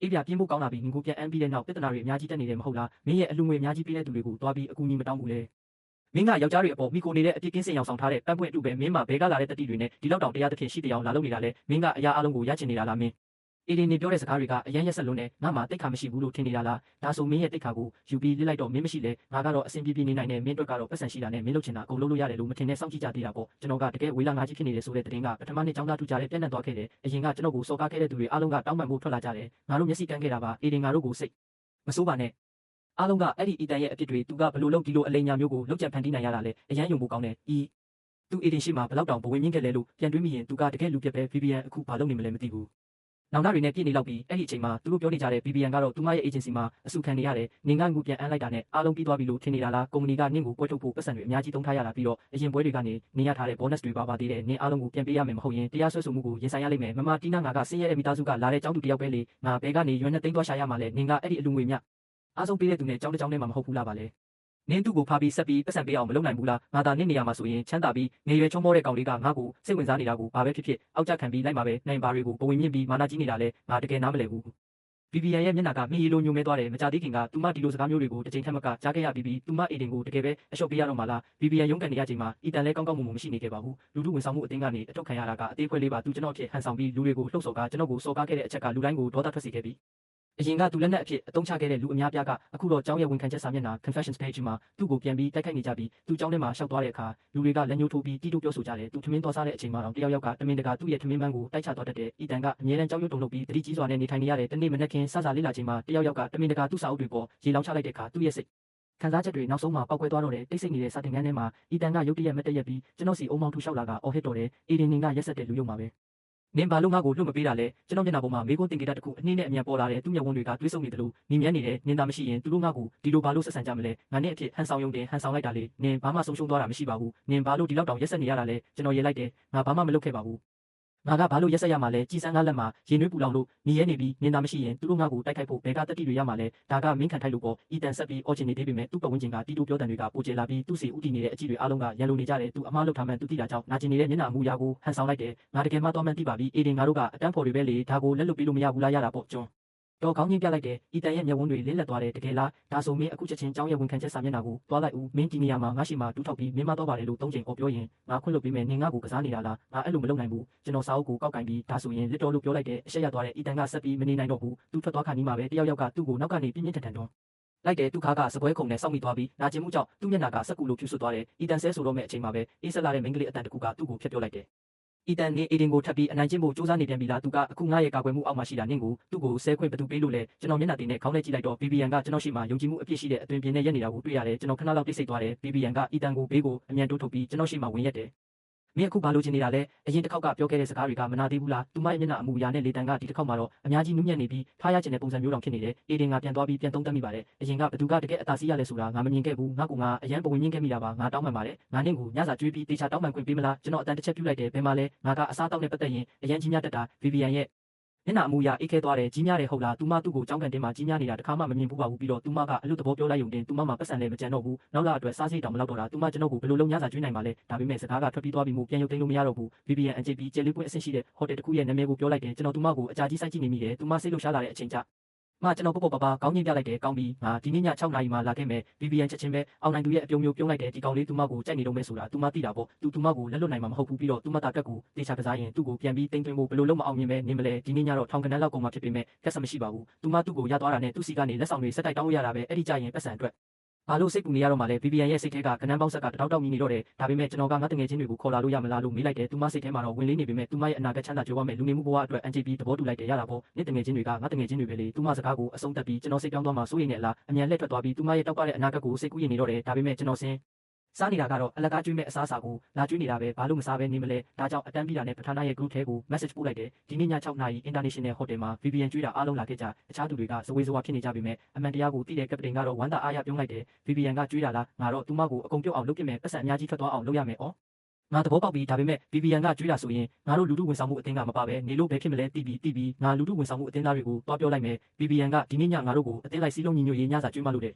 အေးပြပြင်းဖို့ကောင်းလာပြီငင်ကိုပြန်အမ်းပြီးတဲ့နောက်ပြဿနာတွေအများကြီးတက်နေတယ်မဟုတ်လားမင်းရဲ့အလူငွေအများကြီးပေးတဲ့သူတွေကိုတွားပြီးအကူအညီမတောင်းဘူးလေမင်းကယောက်ျားတွေအပေါ်မိကိုနေတဲ့အပြစ်ကင်းစင်အောင်ဆောင်ထားတဲ့ပန်းပွင့်အတူပဲမင်းမှာဘဲကလာတဲ့တတိတွေနဲ့ဒီလောက်တောင်တရားသဖြင့်ရှိတရားလာလုပ်နေတာလေမင်းကအရာအလုံးကိုရချင်နေတာလားမင်းအေးဒီနေပြောတဲ့စကားတွေကအရန်ရက်ဆက်လုံးနဲ့ငါမှတိတ်ခါမရှိဘူးလို့ထင်နေတာလားဒါဆိုမင်းရဲ့တိတ်ခါကိုယူပြီးလစ်လိုက်တော့မင်းမရှိလဲငါကတော့အဆင်ပြေပြေနေနိုင်တယ်မင်းတို့ကတော့ပတ်စံရှိတာနဲ့မင်းလုပ်ချင်တာအကုန်လုပ်လို့ရတယ်လို့မထင်နဲ့စောင့်ကြည့်ကြသေးတာပေါ့ကျွန်တော်ကတကယ်ဝေးလာငါကြီးဖြစ်နေတယ်ဆိုတဲ့သတင်းကပထမနေ့ចောင်းသားထူကြတဲ့ပြန့်နှံ့သွားခဲ့တယ်အရင်ကကျွန်တော်ကိုစော်ကားခဲ့တဲ့သူတွေအားလုံးကတောင်းပန်ဖို့ထွက်လာကြတယ်ငါတို့မျက်စိကန်းခဲ့တာပါအေးဒီငါတို့ကိုစိတ်မစိုးပါနဲ့အားလုံးကအဲ့ဒီအီတန်ရဲ့အဖြစ်တွေသူကဘလို့လုပ်ဒီလိုအလိမ်ညာမျိုးကိုလောက်ကြံဖန်တီးနိုင်ရတာလေအရန်ယုံဖို့ကောင်းတယ်ဤသူအေးဒီရှိမှာဘလောက်တောင်ဘဝင်မြင့်ခဲ့လဲလို့ပြန်တွေးမိရင်သူကတကယ်လူပြက်ပဲ VBN အခုဘာလုပ်နေမလဲမသိဘူးနောင်နာတွေနဲ့ပြည့်နေလောက်ပြီးအဲ့ဒီအချိန်မှာသူတို့ပြောနေကြတဲ့ BBN ကတော့သူမရဲ့ agency မှာအစုခံနေရတယ်နင်ကငူပြန်အမ်းလိုက်တာနဲ့အားလုံးပြီးသွားပြီလို့ထင်နေတာလားကုမ္ပဏီကနင့်ကိုပွဲထုတ်ဖို့ပတ်စံတွေအများကြီးသုံးထားရတာပြီးတော့အရင်ပွဲတွေကနေနင်ရထားတဲ့ bonus တွေပါသေးတယ်နင်အားလုံးကိုပြန်ပေးရမယ်မဟုတ်ရင်တရားစွဲဆိုမှုကိုရင်ဆိုင်ရလိမ့်မယ်မမတီးနာငါကဆင်းရဲတဲ့မိသားစုကလာတဲ့ចောင်းသူတယောက်ပဲလေငါဘဲကနေရွံ့နဲ့တိန်းသွားရှာရမှာလဲနင်ကအဲ့ဒီအလူငွေမြအားဆုံးပေးတဲ့သူနဲ့ចောင်းတစ်ចောင်းနဲ့မှမဟုတ်ဘူးလားပါလေနင်းသူ့ကိုဖားပြီးဆက်ပြီးပတ်စံပေးအောင်မလုပ်နိုင်ဘူးလားငါသာနင့်နေရာမှာဆိုရင်ချမ်းသာပြီးငယ်ရွယ်ချုံမောတဲ့ကောင်လေးကငါ့ကိုစိတ်ဝင်စားနေတာကိုဘာပဲဖြစ်ဖြစ်အောက်ကျခံပြီးလိုက်မှာပဲနိုင်ပါတွေကိုပဝင်မြင့်ပြီးမာနာကြီးနေတာလဲငါတကယ်နားမလည်ဘူး BBN ရဲ့မျက်နှာကမြည်ရီလိုညိုမဲသွားတယ်မကြသေးခင်ကသူမဒီလိုစကားမျိုးတွေကိုတစ်ချိန်ထက်မကကြားခဲ့ရပြီးသူမအေဒင်ကိုတကယ်ပဲအလျှော့ပေးရတော့မှလား BBN ရုံးကန်နေရချိန်မှာအီတန်လဲကောင်းကောင်းမွန်မွန်မရှိနေခဲ့ပါဘူးလူထုဝန်ဆောင်မှုအသင်းကနေအထုတ်ခံရတာကအသေးခွဲလေးပါသူကျွန်တော်အဖြစ်ဟန်ဆောင်ပြီးလူတွေကိုလှုပ်ဆော်ကားကျွန်တော်ကိုစော်ကားခဲ့တဲ့အချက်ကလူတိုင်းကိုဒေါသထွက်စေခဲ့ပြီးအရင်ကသူလက်နက်အဖြစ်အသုံးချခဲ့တဲ့လူအများပြားကအခုတော့ကျောင်းရဲ့ဝန်ခံချက်စာမျက်နှာ confessions page မှာသူ့ကိုပြန်ပြီးတိုက်ခိုက်နေကြပြီးသူ့ကျောင်းထဲမှာရှောက်သွားတဲ့အခါလူတွေကလက်ညှိုးထိုးပြီးတီးတိုးပြောဆိုကြတယ်သူထမင်းသွားစားတဲ့အချိန်မှာတော့တယောက်ကတမင်တကာသူ့ရဲ့ထမင်းပန်းကိုတိုက်ချသွားတတ်တဲ့အီတန်ကအမြဲတမ်းကြောက်ရွံ့တုန်လှုပ်ပြီးတတိကြီးစွာနဲ့နေထိုင်နေရတဲ့တနေ့မနက်ခင်းစလေးလာချိန်မှာတယောက်ကတမင်တကာသူ့စာအုပ်တွေပေါ်ရေလောင်းချလိုက်တဲ့အခါသူ့ရဲ့စိတ်ခံစားချက်တွေနောက်ဆုံးမှာပောက်ကွဲသွားတော့တယ်တိတ်ဆိတ်နေတဲ့စာတင်ခန်းထဲမှာအီတန်ကရုတ်တရက်မတက်ရက်ပြီးကျွန်တော်စီအုံမောင်ထူလျှောက်လာကအော်ဟစ်တော်တယ်အေဒင်နင်ကရက်ဆက်တဲ့လူယုံမှာပဲနင်ဘာလို့ငါ့ကိုလွတ်မပေးတာလဲကျွန်တော်မျက်နှာပေါ်မှာမေးခွန်းတင်ကြတဲ့တခုအနှင်းနဲ့အမြန်ပေါ်လာတဲ့သူ့မျက်ဝန်းတွေကတွေးဆုံနေတယ်လို့နင်မြန်းနေတယ်နင်သာမရှိရင်သူတို့ငါ့ကိုဒီလိုဘာလို့ဆက်ဆံကြမလဲငါနဲ့အဖြစ်ဟန်ဆောင်ယုံတင်ဟန်ဆောင်လိုက်တာလေနင်ဘာမှဆုံးရှုံးသွားတာမရှိပါဘူးနင်ဘာလို့ဒီလောက်တောင်ရက်ဆက်နေရတာလဲကျွန်တော်ရေလိုက်တယ်ငါဘာမှမလုပ်ခဲ့ပါဘူးငါကဘာလို့ရက်ဆက်ရမှာလဲကြည်စမ်းကားလက်မှာရင်နွေးပူလောင်လို့နေရဲနေပြီးနင်သာမရှိရင်သူတို့ငါ့ကိုတိုက်ခိုက်ဖို့ဘယ်ကတက်တီတွေရမှာလဲဒါကမင်းခံထိုက်လို့ပေါ့အီတန်ဆက်ပြီးအော်ချင်နေသေးပေမဲ့သူ့ပတ်ဝန်းကျင်ကတီးတိုးပြောတဲ့တွေကပိုကျလာပြီးသူ့စီဥတီနေတဲ့အကြည့်တွေအားလုံးကရန်လိုနေကြတယ်သူအမားလောက်ထားမှန်းသူသိတာကြောင့်နာကျင်နေတဲ့မျက်နှာအမူအရာကိုဟန်ဆောင်လိုက်တယ်ငါတကယ်မှသွားမှန်းသိပါပြီအေဒင်ငါတို့ကအတန်းဖော်တွေပဲလေဒါကိုလက်လွတ်ပြီးလို့မရဘူးလားရတာပေါ့ကျွန်းတော့ခေါင်းကြီးပြလိုက်တယ်အီတန်ရဲ့မျက်ဝန်းတွေလင်းလက်သွားတယ်တကယ်လားဒါဆိုမင်းအခုချက်ချင်းကျောင်းရဲ့ဝန်ခံချက်စာမျက်နှာကိုသွားလိုက်ဦးမင်းဒီနေရာမှာငါရှိမှတူးထောက်ပြီးမင်းမတော့ပါတယ်လို့သုံးချိန်အော်ပြောရင်ငါခွင့်လွှတ်ပေးမယ်နင်ငါ့ကိုကစားနေတာလားငါအဲ့လိုမလုပ်နိုင်ဘူးကျွန်တော်စာအုပ်ကိုကောက်ကင်ပြီးဒါဆိုရင်လစ်တော်လို့ပြောလိုက်တဲ့အရှက်ရသွားတဲ့အီတန်ကဆက်ပြီးမနေနိုင်တော့ဘူးသူထွက်သွားခါနီးမှာပဲတယောက်ကသူ့ကိုနောက်ကနေပြင်းပြင်းထန်ထန်တော့လိုက်တယ်သူခါကစပွဲခုံနဲ့စောက်မိသွားပြီးနာကျင်မှုကြောင့်သူ့မျက်နှာကစက်ကူလိုဖြူဆွသွားတယ်အီတန်ဆဲဆိုတော့မဲ့အချိန်မှာပဲအေးဆက်လာတဲ့မိန်းကလေးအတန်တကူကသူ့ကိုဖျက်ပြောလိုက်တယ်အီတန်နေအေဒင်ကိုထပ်ပြီးအနိုင်ကျင့်ဖို့စူးစမ်းနေပြန်ပြီလားသူကအခုငါရဲ့ကာကွယ်မှုအောက်မှာရှိတာနင့်ကိုသူ့ကိုဆဲခွင့်ဘယ်သူပေးလို့လဲကျွန်တော်မျက်နှာတင်နဲ့ခေါင်းနဲ့ကြည့်လိုက်တော့ BBN ကကျွန်တော်ရှိမှယုံကြည်မှုအပြည့်ရှိတဲ့အသွင်ပြင်းနဲ့ရက်နေတာကိုတွေ့ရတယ်ကျွန်တော်ခဏလောက်တိတ်ဆိတ်သွားတယ် BBN ကအီတန်ကိုဘေးကိုအမြန်တိုးထုတ်ပြီးကျွန်တော်ရှိမှဝင်ရက်တယ်မင်းအခုဘာလို့ချင်နေတာလဲအရင်တစ်ခေါက်ကပြောခဲ့တဲ့စကားတွေကမနာသေးဘူးလားသူမရဲ့မျက်နှာအမူအရာနဲ့လေတန်ကဒီတစ်ခေါက်မှာတော့အများကြီးနူးညံ့နေပြီးဖားရချင်တဲ့ပုံစံမျိုးတောင်ဖြစ်နေတယ်အေဒင်ကပြန်သွားပြီးပြန်သုံးသပ်မိပါတယ်အရင်ကဘသူကတကယ်အသာစီးရလဲဆိုတာငါမမြင်ခဲ့ဘူးငါကအရန်ပုံဝင်မြင်ခဲ့မိတာပါငါတောင်းပန်ပါတယ်ငါနင့်ကိုညစာကျွေးပြီးတေချာတောင်းပန်ခွင့်ပေးမလားကျွန်တော်အတန်တစ်ချက်ပြုလိုက်တယ်ဘယ်မှာလဲငါကအစားတောက်နဲ့ပတ်သက်ရင်အရန်ကြီးများတက်တာ VVN ရဲ့မျက်နှာအမူအရာအေးခဲသွားတယ်ကြီးများတယ်ဟုတ်လားသူမသူ့ကိုကြောင်းကန်တင်မှာကြီးများနေတာတခါမှမမြင်ဘူးပါဘူးပြီးတော့သူမကအလို့သဘောပြောလိုက်ရုံတင်သူမမှာပတ်စံလည်းမကြံတော့ဘူးနောက်လာအတွက်စားစိတ်တောင်မလောက်တော့တာသူမကျွန်တော်ကိုဘယ်လိုလုံးညစာကျွေးနိုင်မှာလဲဒါပေမဲ့စကားကထွက်ပြီးသွားပြီးမှပြန်ရုပ်သိမ်းလို့မရတော့ဘူး VVN NJP ကျဲလေးပွင့်အဆင့်ရှိတဲ့ဟိုတယ်တစ်ခုရဲ့နာမည်ကိုပြောလိုက်တယ်ကျွန်တော်သူမကိုအကြာကြီးစိုက်ကြည့်နေမိတယ်သူမစိတ်လှုပ်ရှားလာတဲ့အချိန်ကျမကျွန်တော်ပေါ့ပါကောင်းကြီးပြလိုက်တယ်ကောင်းပြီငါဒီနေ့ည6နာရီမှလာခဲ့မယ် VVN ချက်ချင်းပဲအောင်နိုင်သူရဲ့အပြုံမျိုးပြုံးလိုက်တယ်ဒီကောင်လေးသူမကိုကြိုက်နေတော့မဲဆိုတာသူမသိတာပေါ့သူမကိုလက်လွတ်နိုင်မှာမဟုတ်ဘူးပြီးတော့သူမတာကက်ကိုတေချာကစားရင်သူ့ကိုပြန်ပြီးတင်သွင်းဖို့ဘယ်လိုလုပ်မအောင်မြင်ပဲနေမလဲဒီနေ့ညတော့ထောင်ကနန်းလောက်ကုန်မှာဖြစ်ပေမဲ့ကက်ဆမရှိပါဘူးသူမသူ့ကိုရသွားတာနဲ့သူ့စီကနေလက်ဆောင်တွေစက်တိုက်တောင်းရတာပဲအဲ့ဒီကြရင်ပတ်စံအတွက်ဘာလို့စိတ်ပူနေရတော့မှလဲ VVN ရဲ့စိတ်ထဲကကနန်းပေါင်းဆက်ကတတောက်တောက်မြည်နေတော့တယ်ဒါပေမဲ့ကျွန်တော်ကငါတငယ်ချင်းတွေကိုခေါ်လာလို့ရမလားလို့မေးလိုက်တယ်သူမစိတ်ထဲမှာတော့ဝင်လေးနေပေမဲ့သူမရဲ့အနာဂတ်ချမ်းသာကြွယ်ဝမဲ့လူနေမှုဘဝအတွက် NJP သဘောတူလိုက်တယ်ရတာပေါ့နေ့တငယ်ချင်းတွေကငါတငယ်ချင်းတွေပဲလေသူမစကားကိုအဆုံးသတ်ပြီးကျွန်တော်စိတ်ပြောင်းသွားမှစိုးရိမ်နေလားအမြန်လက်ထွက်သွားပြီးသူမရဲ့တောက်ပတဲ့အနာဂတ်ကိုစိတ်ကူးရင်နေတော့တယ်ဒါပေမဲ့ကျွန်တော် စားနေတာကတော့အလကားကျွေးမဲ့အစားအစာကိုလာကျွေးနေတာပဲဘာလို့မစားပဲနေမလဲဒါကြောင့်အတန်းပြီးတာနဲ့ပထနာရဲ့ group ထဲကို message ပို့လိုက်တယ်ဒီနေ့ည6နာရီ international hotel မှာ VPN ကျွေးတာအားလုံးလာခဲ့ကြအခြားသူတွေကဇဝေဇဝါဖြစ်နေကြပြီမဲ့အမှန်တရားကိုသိတဲ့ကပတိန်ကတော့ဝမ်းသာအားရပြုံးလိုက်တယ် VPN ကကျွေးတာလားငါတော့သူမကိုအကုန်ပြုတ်အောင်လုပ်ပြမယ်ပတ်စံအများကြီးထွက်သွားအောင်လုပ်ရမယ်ဩငါသဘောပေါက်ပြီးဒါပေမဲ့ VPN ကကျွေးတာဆိုရင်ငါတို့လူထုဝန်ဆောင်မှုအသင်းကမပါပဲနေလို့ပဲဖြစ်မလဲတီးပြီးငါလူထုဝန်ဆောင်မှုအသင်းသားတွေကိုတွားပြောလိုက်မယ် VPN ကဒီနေ့ညငါတို့ကိုအသင်းလိုက်စီးလုံးညီညွတ်ရေးညစာကျွေးမလို့တဲ့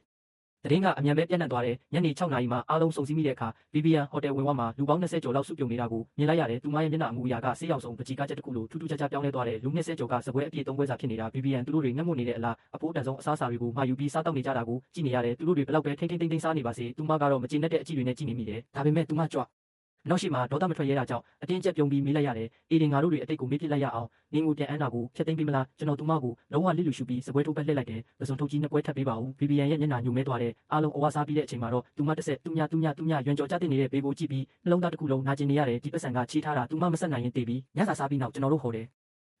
တရင်ကအမြန်ပဲပြန့်နှံ့သွားတယ်ညနေ6နာရီမှာအားလုံးစုံစည်းမိတဲ့အခါ VPN ဟိုတယ်ဝင်ဝမှာလူပေါင်း20ကျော်လောက်စုပြုံနေတာကိုမြင်လိုက်ရတယ်သူမရဲ့မျက်နှာအမူအရာကဆေးရောင်စုံပကြီးကားချက်တစ်ခုလိုထူးထူးခြားခြားပြောင်းလဲသွားတယ်လူ20ကျော်ကစပွဲအပြည့်3ပွဲစာဖြစ်နေတာ VPN သူတို့တွေငတ်မွတ်နေတဲ့အလားအဖိုးတန်ဆုံးအစားအစာတွေကိုမှာယူပြီးစားတောက်နေကြတာကိုကြည့်နေရတယ်သူတို့တွေဘလောက်ပဲထိမ့်စားနေပါစေသူမကတော့မကျေနပ်တဲ့အကြည့်တွေနဲ့ကြည့်နေမိတယ်ဒါပေမဲ့သူမကြွနောက်ရှိမှာဒေါသမထွက်ရဲတာကြောင့်အတင်းကျပ်ပြုံးပြီးမေးလိုက်ရတယ်အေးငါတို့တွေအတိတ်ကိုမေးပြလိုက်ရအောင်နင်းကိုပြန်အန်းတာကိုဖျက်သိမ်းပေးမလားကျွန်တော်သူမကိုလုံးဝလစ်လူရှုပြီးစပွဲထိုးပဲလှည့်လိုက်တယ်ပစုံထုတ်ကြီးနှစ်ပွဲထပ်ပေးပါဦး VPN ရဲ့မျက်နှာညိုမဲသွားတယ်အားလုံးအဝါစားပြီးတဲ့အချိန်မှာတော့သူမတစ်ဆက်သူညရွံကြော်ကြတဲ့နေတဲ့ဘေးကိုကြည့်ပြီးနှလုံးသားတစ်ခုလုံးနာကျင်နေရတယ်ဒီပတ်စံကချီးထားတာသူမမဆက်နိုင်ရင်တေးပြီးညစာစားပြီးနောက်ကျွန်တော်တို့ဟော်တယ်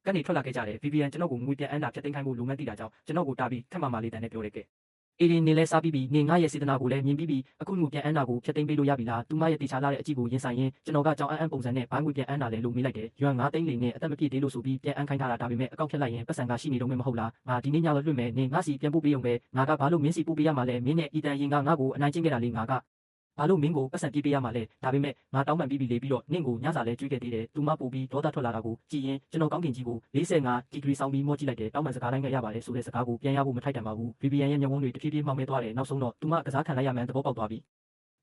ကနေထွက်လာခဲ့ကြတယ် VPN ကျွန်တော်ကိုငွေပြန်အန်းတာဖျက်သိမ်းခိုင်းဖို့လူမှန်းသိတာကြောင့်ကျွန်တော်ကိုတားပြီးခက်မှလေးတန်းနဲ့ပြောတယ်ကဲအေးနေလဲစားပြီးနေငါရဲ့စေတနာကိုလည်းမြင်ပြီးအခုငွေပြန်အန်းတာကိုဖျက်သိမ်းပေးလို့ရပြီလားသူမရဲ့တေချာလာတဲ့အကြည့်ကိုရင်ဆိုင်ရင်ကျွန်တော်ကကြောင်အန်းပုံစံနဲ့ဘိုင်းငွေပြန်အန်းတာလဲလို့မေးလိုက်တယ်ရွမ်9သိန်းလေးနဲ့အသက်မပြည့်သေးလို့ဆိုပြီးပြန်အန်းခိုင်းထားတာဒါပေမဲ့အကောင့်ဖြတ်လိုက်ရင်ပတ်စံကရှိနေတော့မှမဟုတ်လားငါဒီနေ့ညတော့လွတ်မယ်နေငါစီပြန်ပို့ပေးအောင်ပဲငါကဘာလို့မင်းစီပို့ပေးရမှာလဲမင်းနဲ့အီတန်ရင်ကငါ့ကိုအနိုင်ကျင့်ခဲ့တာလေငါကဘာလို့မင်းကိုပတ်စံပြေးပေးရမှာလဲဒါပေမဲ့ငါတောင်းပန်ပြီးလေပြီးတော့နင့်ကိုညစာလဲကျွေးခဲ့သေးတယ်သူမပို့ပြီးဒေါသထွက်လာတာကိုကြည်ရင်ကျွန်တော်ကောင်းကင်ကြီးကို45ဒီဂရီဆောင်းပြီးမော့ကြည့်လိုက်တယ်တောင်းပန်စကားတိုင်းကရပါတယ်ဆိုတဲ့စကားကိုပြန်ရဖို့မထိုက်တန်ပါဘူး VPN ရဲ့ညဝန်းတွေတဖြည်းဖြည်းမှောင်မဲသွားတယ်နောက်ဆုံးတော့သူမကစားခံလိုက်ရမှန်းသဘောပေါက်သွားပြီ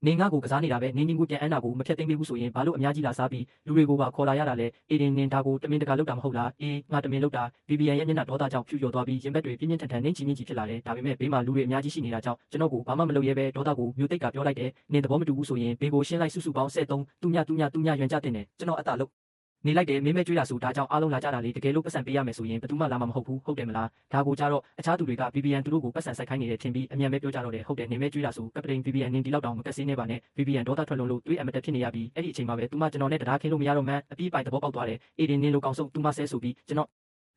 နေငါကိုကစားနေတာပဲနင်းကိုပြန်အန်းတာကိုမဖြတ်သိမ်းပေးဘူးဆိုရင်ဘာလို့အများကြီးလာစားပြီးလူတွေကိုပါခေါ်လာရတာလဲအေးနင်ဒါကိုတမင်တကာလောက်တာမဟုတ်လားအေးငါတမင်လောက်တာ VPN ရဲ့မျက်နှာဒေါသကြောင့်ဖြူကျော်သွားပြီးရင်ဘက်တွေပြင်းပြင်းထန်ထန်နှင်းချီဖြစ်လာတယ်ဒါပေမဲ့ဘေးမှာလူတွေအများကြီးရှိနေတာကြောင့်ကျွန်တော်ကိုဘာမှမလုပ်ရဲပဲဒေါသကိုမျိုးတိတ်ကပြောလိုက်တယ်နင်သဘောမတူဘူးဆိုရင်ဘေးကိုရှင်းလိုက်စုပေါင်း73သူညရွံကြတင်တယ်ကျွန်တော်အတားလို့နေလိုက်တယ်မင်းမဲကျွေးတာဆိုဒါကြောင့်အားလုံးလာကြတာလေတကယ်လို့ပတ်စံပေးရမယ်ဆိုရင်ဘယ်သူမှလာမှာမဟုတ်ဘူးဟုတ်တယ်မလားဒါကိုကြတော့အခြားသူတွေက VPN သူတို့ကိုပတ်စံစိုက်ခိုင်းနေတယ်ထင်ပြီးအမြန်ပဲပြောကြတော့တယ်ဟုတ်တယ်နေမဲကျွေးတာဆိုကပတိန် VPN နင်းဒီလောက်တောင်မကက်စင်းနေပါနဲ့ VPN ဒေါသထွက်လို့တွေးအမတက်ဖြစ်နေရပြီးအဲ့ဒီအချိန်မှာပဲသူမကျွန်တော်နဲ့တရားခင်းလို့မရတော့မှန်းအပြီးပိုင်သဘောပေါက်သွားတယ်အေးနင်းလိုကောင်ဆုံးသူမဆဲဆိုပြီးကျွန်တော်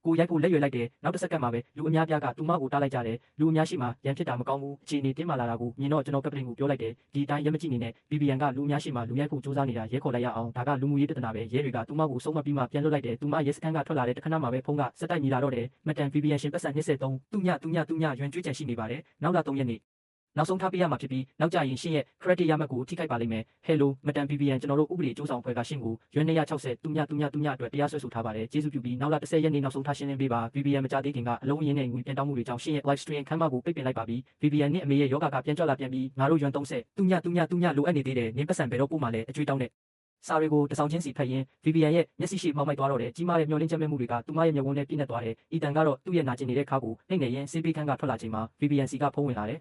ကိုရိုက်ဖို့လက်ရွယ်လိုက်တယ်နောက်တစ်စက္ကန့်မှာပဲလူအများပြားကသူမကိုတားလိုက်ကြတယ်လူအများရှိမှရန်ဖြစ်တာမကောင်းဘူးအခြေအနေတင်းမာလာတာကိုမြင်တော့ကျွန်တော်ကပတိန်ကိုပြောလိုက်တယ်ဒီတိုင်းရက်မကြည့်နေနဲ့ VPN ကလူအများရှိမှလူရိုက်ဖို့စူးစမ်းနေတာရဲခေါ်လိုက်ရအောင်ဒါကလူမှုရေးပြဿနာပဲရဲတွေကသူမကိုဆုံးမပြီးမှပြန်လွတ်လိုက်တယ်သူမရဲစခန်းကထွက်လာတဲ့တခဏမှပဲဖုန်းကစက်တိုက်ညီလာတော့တယ်မတန် VPN ရှင်ပတ်စံ23သူညရွံကျွေးချင်ရှိနေပါတယ်နောက်လာ3ရက်နေ့နောက်ဆုံးထားပေးရမှာဖြစ်ပြီးနောက်ကြရင်ရှင်းရဲ့ credit ရမှတ်ကိုထိခိုက်ပါလိမ့်မယ် Hello မတန် VPN ကျွန်တော်တို့ဥပဒေစူးဆောင်ဖွဲ့ကရှင်းကိုရွံ260သူညအတွက်တရားစွဲဆိုထားပါတယ်ကျေးဇူးပြုပြီးနောက်လာ10ရက်နေ့နောက်ဆုံးထားရှင်းလင်းပေးပါ VPN မကြသေးခင်ကအလုံးရင်းနဲ့ငွေပြန်တောင်းမှုတွေကြောင့်ရှင်းရဲ့ live stream ခန်းမကိုပိတ်ပင်လိုက်ပါပြီ VPN နဲ့အမေရဲ့ယောဂကပြန်ကြွလာပြန်ပြီးငါတို့ရွံ30သူညလိုအပ်နေသေးတယ်နင်းပတ်စံဘယ်တော့ပို့မှလဲအကျွေးတောင်းတဲ့စာတွေကိုတဆောင်ချင်းစီဖတ်ရင်း VPN ရဲ့မျက်စိရှိမှောက်မိုက်သွားတော့တယ်ကြီးမားတဲ့မျောလင်းချက်မဲ့မှုတွေကသူမရဲ့မျက်ဝန်းထဲပြည့်နေသွားတယ်အီတန်ကတော့သူ့ရဲ့နာကျင်နေတဲ့ခါကိုနှိမ့်နေရင်စေးပေးခန်းကထွက်လာချိန်မှာ VPN စီကဖုန်းဝင်လာတယ်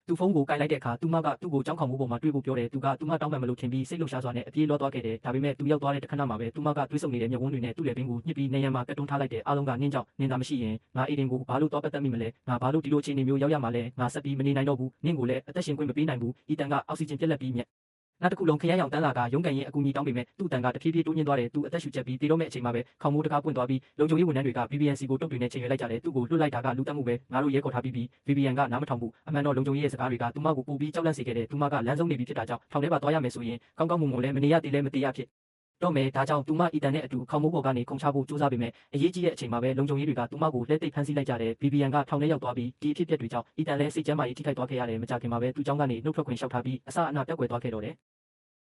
သူဖုန်းကိုကိုင်လိုက်တဲ့အခါသူမကသူ့ကိုကြောင်းခေါင်မှုပေါ်မှာတွေ့ဖို့ပြောတယ်သူကသူမတောင်းပန်မလို့ထင်ပြီးစိတ်လှုပ်ရှားစွာနဲ့အပြေးလောသွားခဲ့တယ်ဒါပေမဲ့သူရောက်သွားတဲ့တခဏမှာပဲသူမကတွေးဆုံနေတဲ့မျက်ဝန်းတွေနဲ့သူ့လက်ပင်ကိုညှစ်ပြီးနေရံမှာကတ်တုံးထားလိုက်တယ်အားလုံးကနင်းကြောင့်နင်းသာမရှိရင်ငါအေဒင်ကိုဘာလို့တော့ပတ်သက်မိမလဲငါဘာလို့ဒီလိုအခြေအနေမျိုးရောက်ရမှာလဲငါဆက်ပြီးမနေနိုင်တော့ဘူးနင်းကိုလည်းအသက်ရှင်ခွင့်မပေးနိုင်ဘူးအီတန်ကအောက်ဆီဂျင်ပြက်လက်ပြီးမြက်နောက်တစ်ခုလုံးခရမ်းရောင်တန်းလာကရုံးကန်ရင်အကူအညီတောင်းပေမဲ့သူ့တန်ကတဖြည်းဖြည်းတိုးညင်းသွားတယ်သူအသက်ရှူချက်ပြီးတေတော့မဲ့အချိန်မှာပဲခေါင်းမိုးတကားပွင့်သွားပြီးလုံခြုံရေးဝန်ထမ်းတွေက VPN စီကိုတုတ်တွေနဲ့ချိန်ရွယ်လိုက်ကြတယ်သူ့ကိုလွတ်လိုက်တာကလူတက်မှုပဲငါတို့ရဲခေါ်ထားပြီး VPN ကနားမထောင်ဘူးအမှန်တော့လုံခြုံရေးရဲ့စကားတွေကသူမကိုပူပြီးကြောက်လန့်စေခဲ့တယ်သူမကလမ်းဆုံးနေပြီးဖြစ်တာကြောင့်ထောင်ထဲပါသွားရမယ်ဆိုရင်ကောင်းကောင်းမွန်မွန်လည်းမနေရသေးလဲမသေးရဖြစ်တော့မယ်ဒါကြောင့်သူမအီတန်နဲ့အတူခေါင်းမိုးပေါ်ကနေခုံချဖို့စူးစမ်းပေမဲ့အရေးကြီးတဲ့အချိန်မှာပဲလုံခြုံရေးတွေကသူမကိုလက်သိပ်ဖမ်းဆီးလိုက်ကြတယ် VPN ကထောင်ထဲရောက်သွားပြီးဒီအဖြစ်အပျက်တွေကြောင့်အီတန်လည်းစိတ်ကျမ်းမာရေးထိခိုက်သွားခဲ့ရတယ်မကြခင်မှာပဲသူ့เจ้าကနေနှုတ်ထွက်ခွင့်လျှောက်ထားပြီးအစအနပြောက်ကွယ်သွားခဲ့တော့တယ်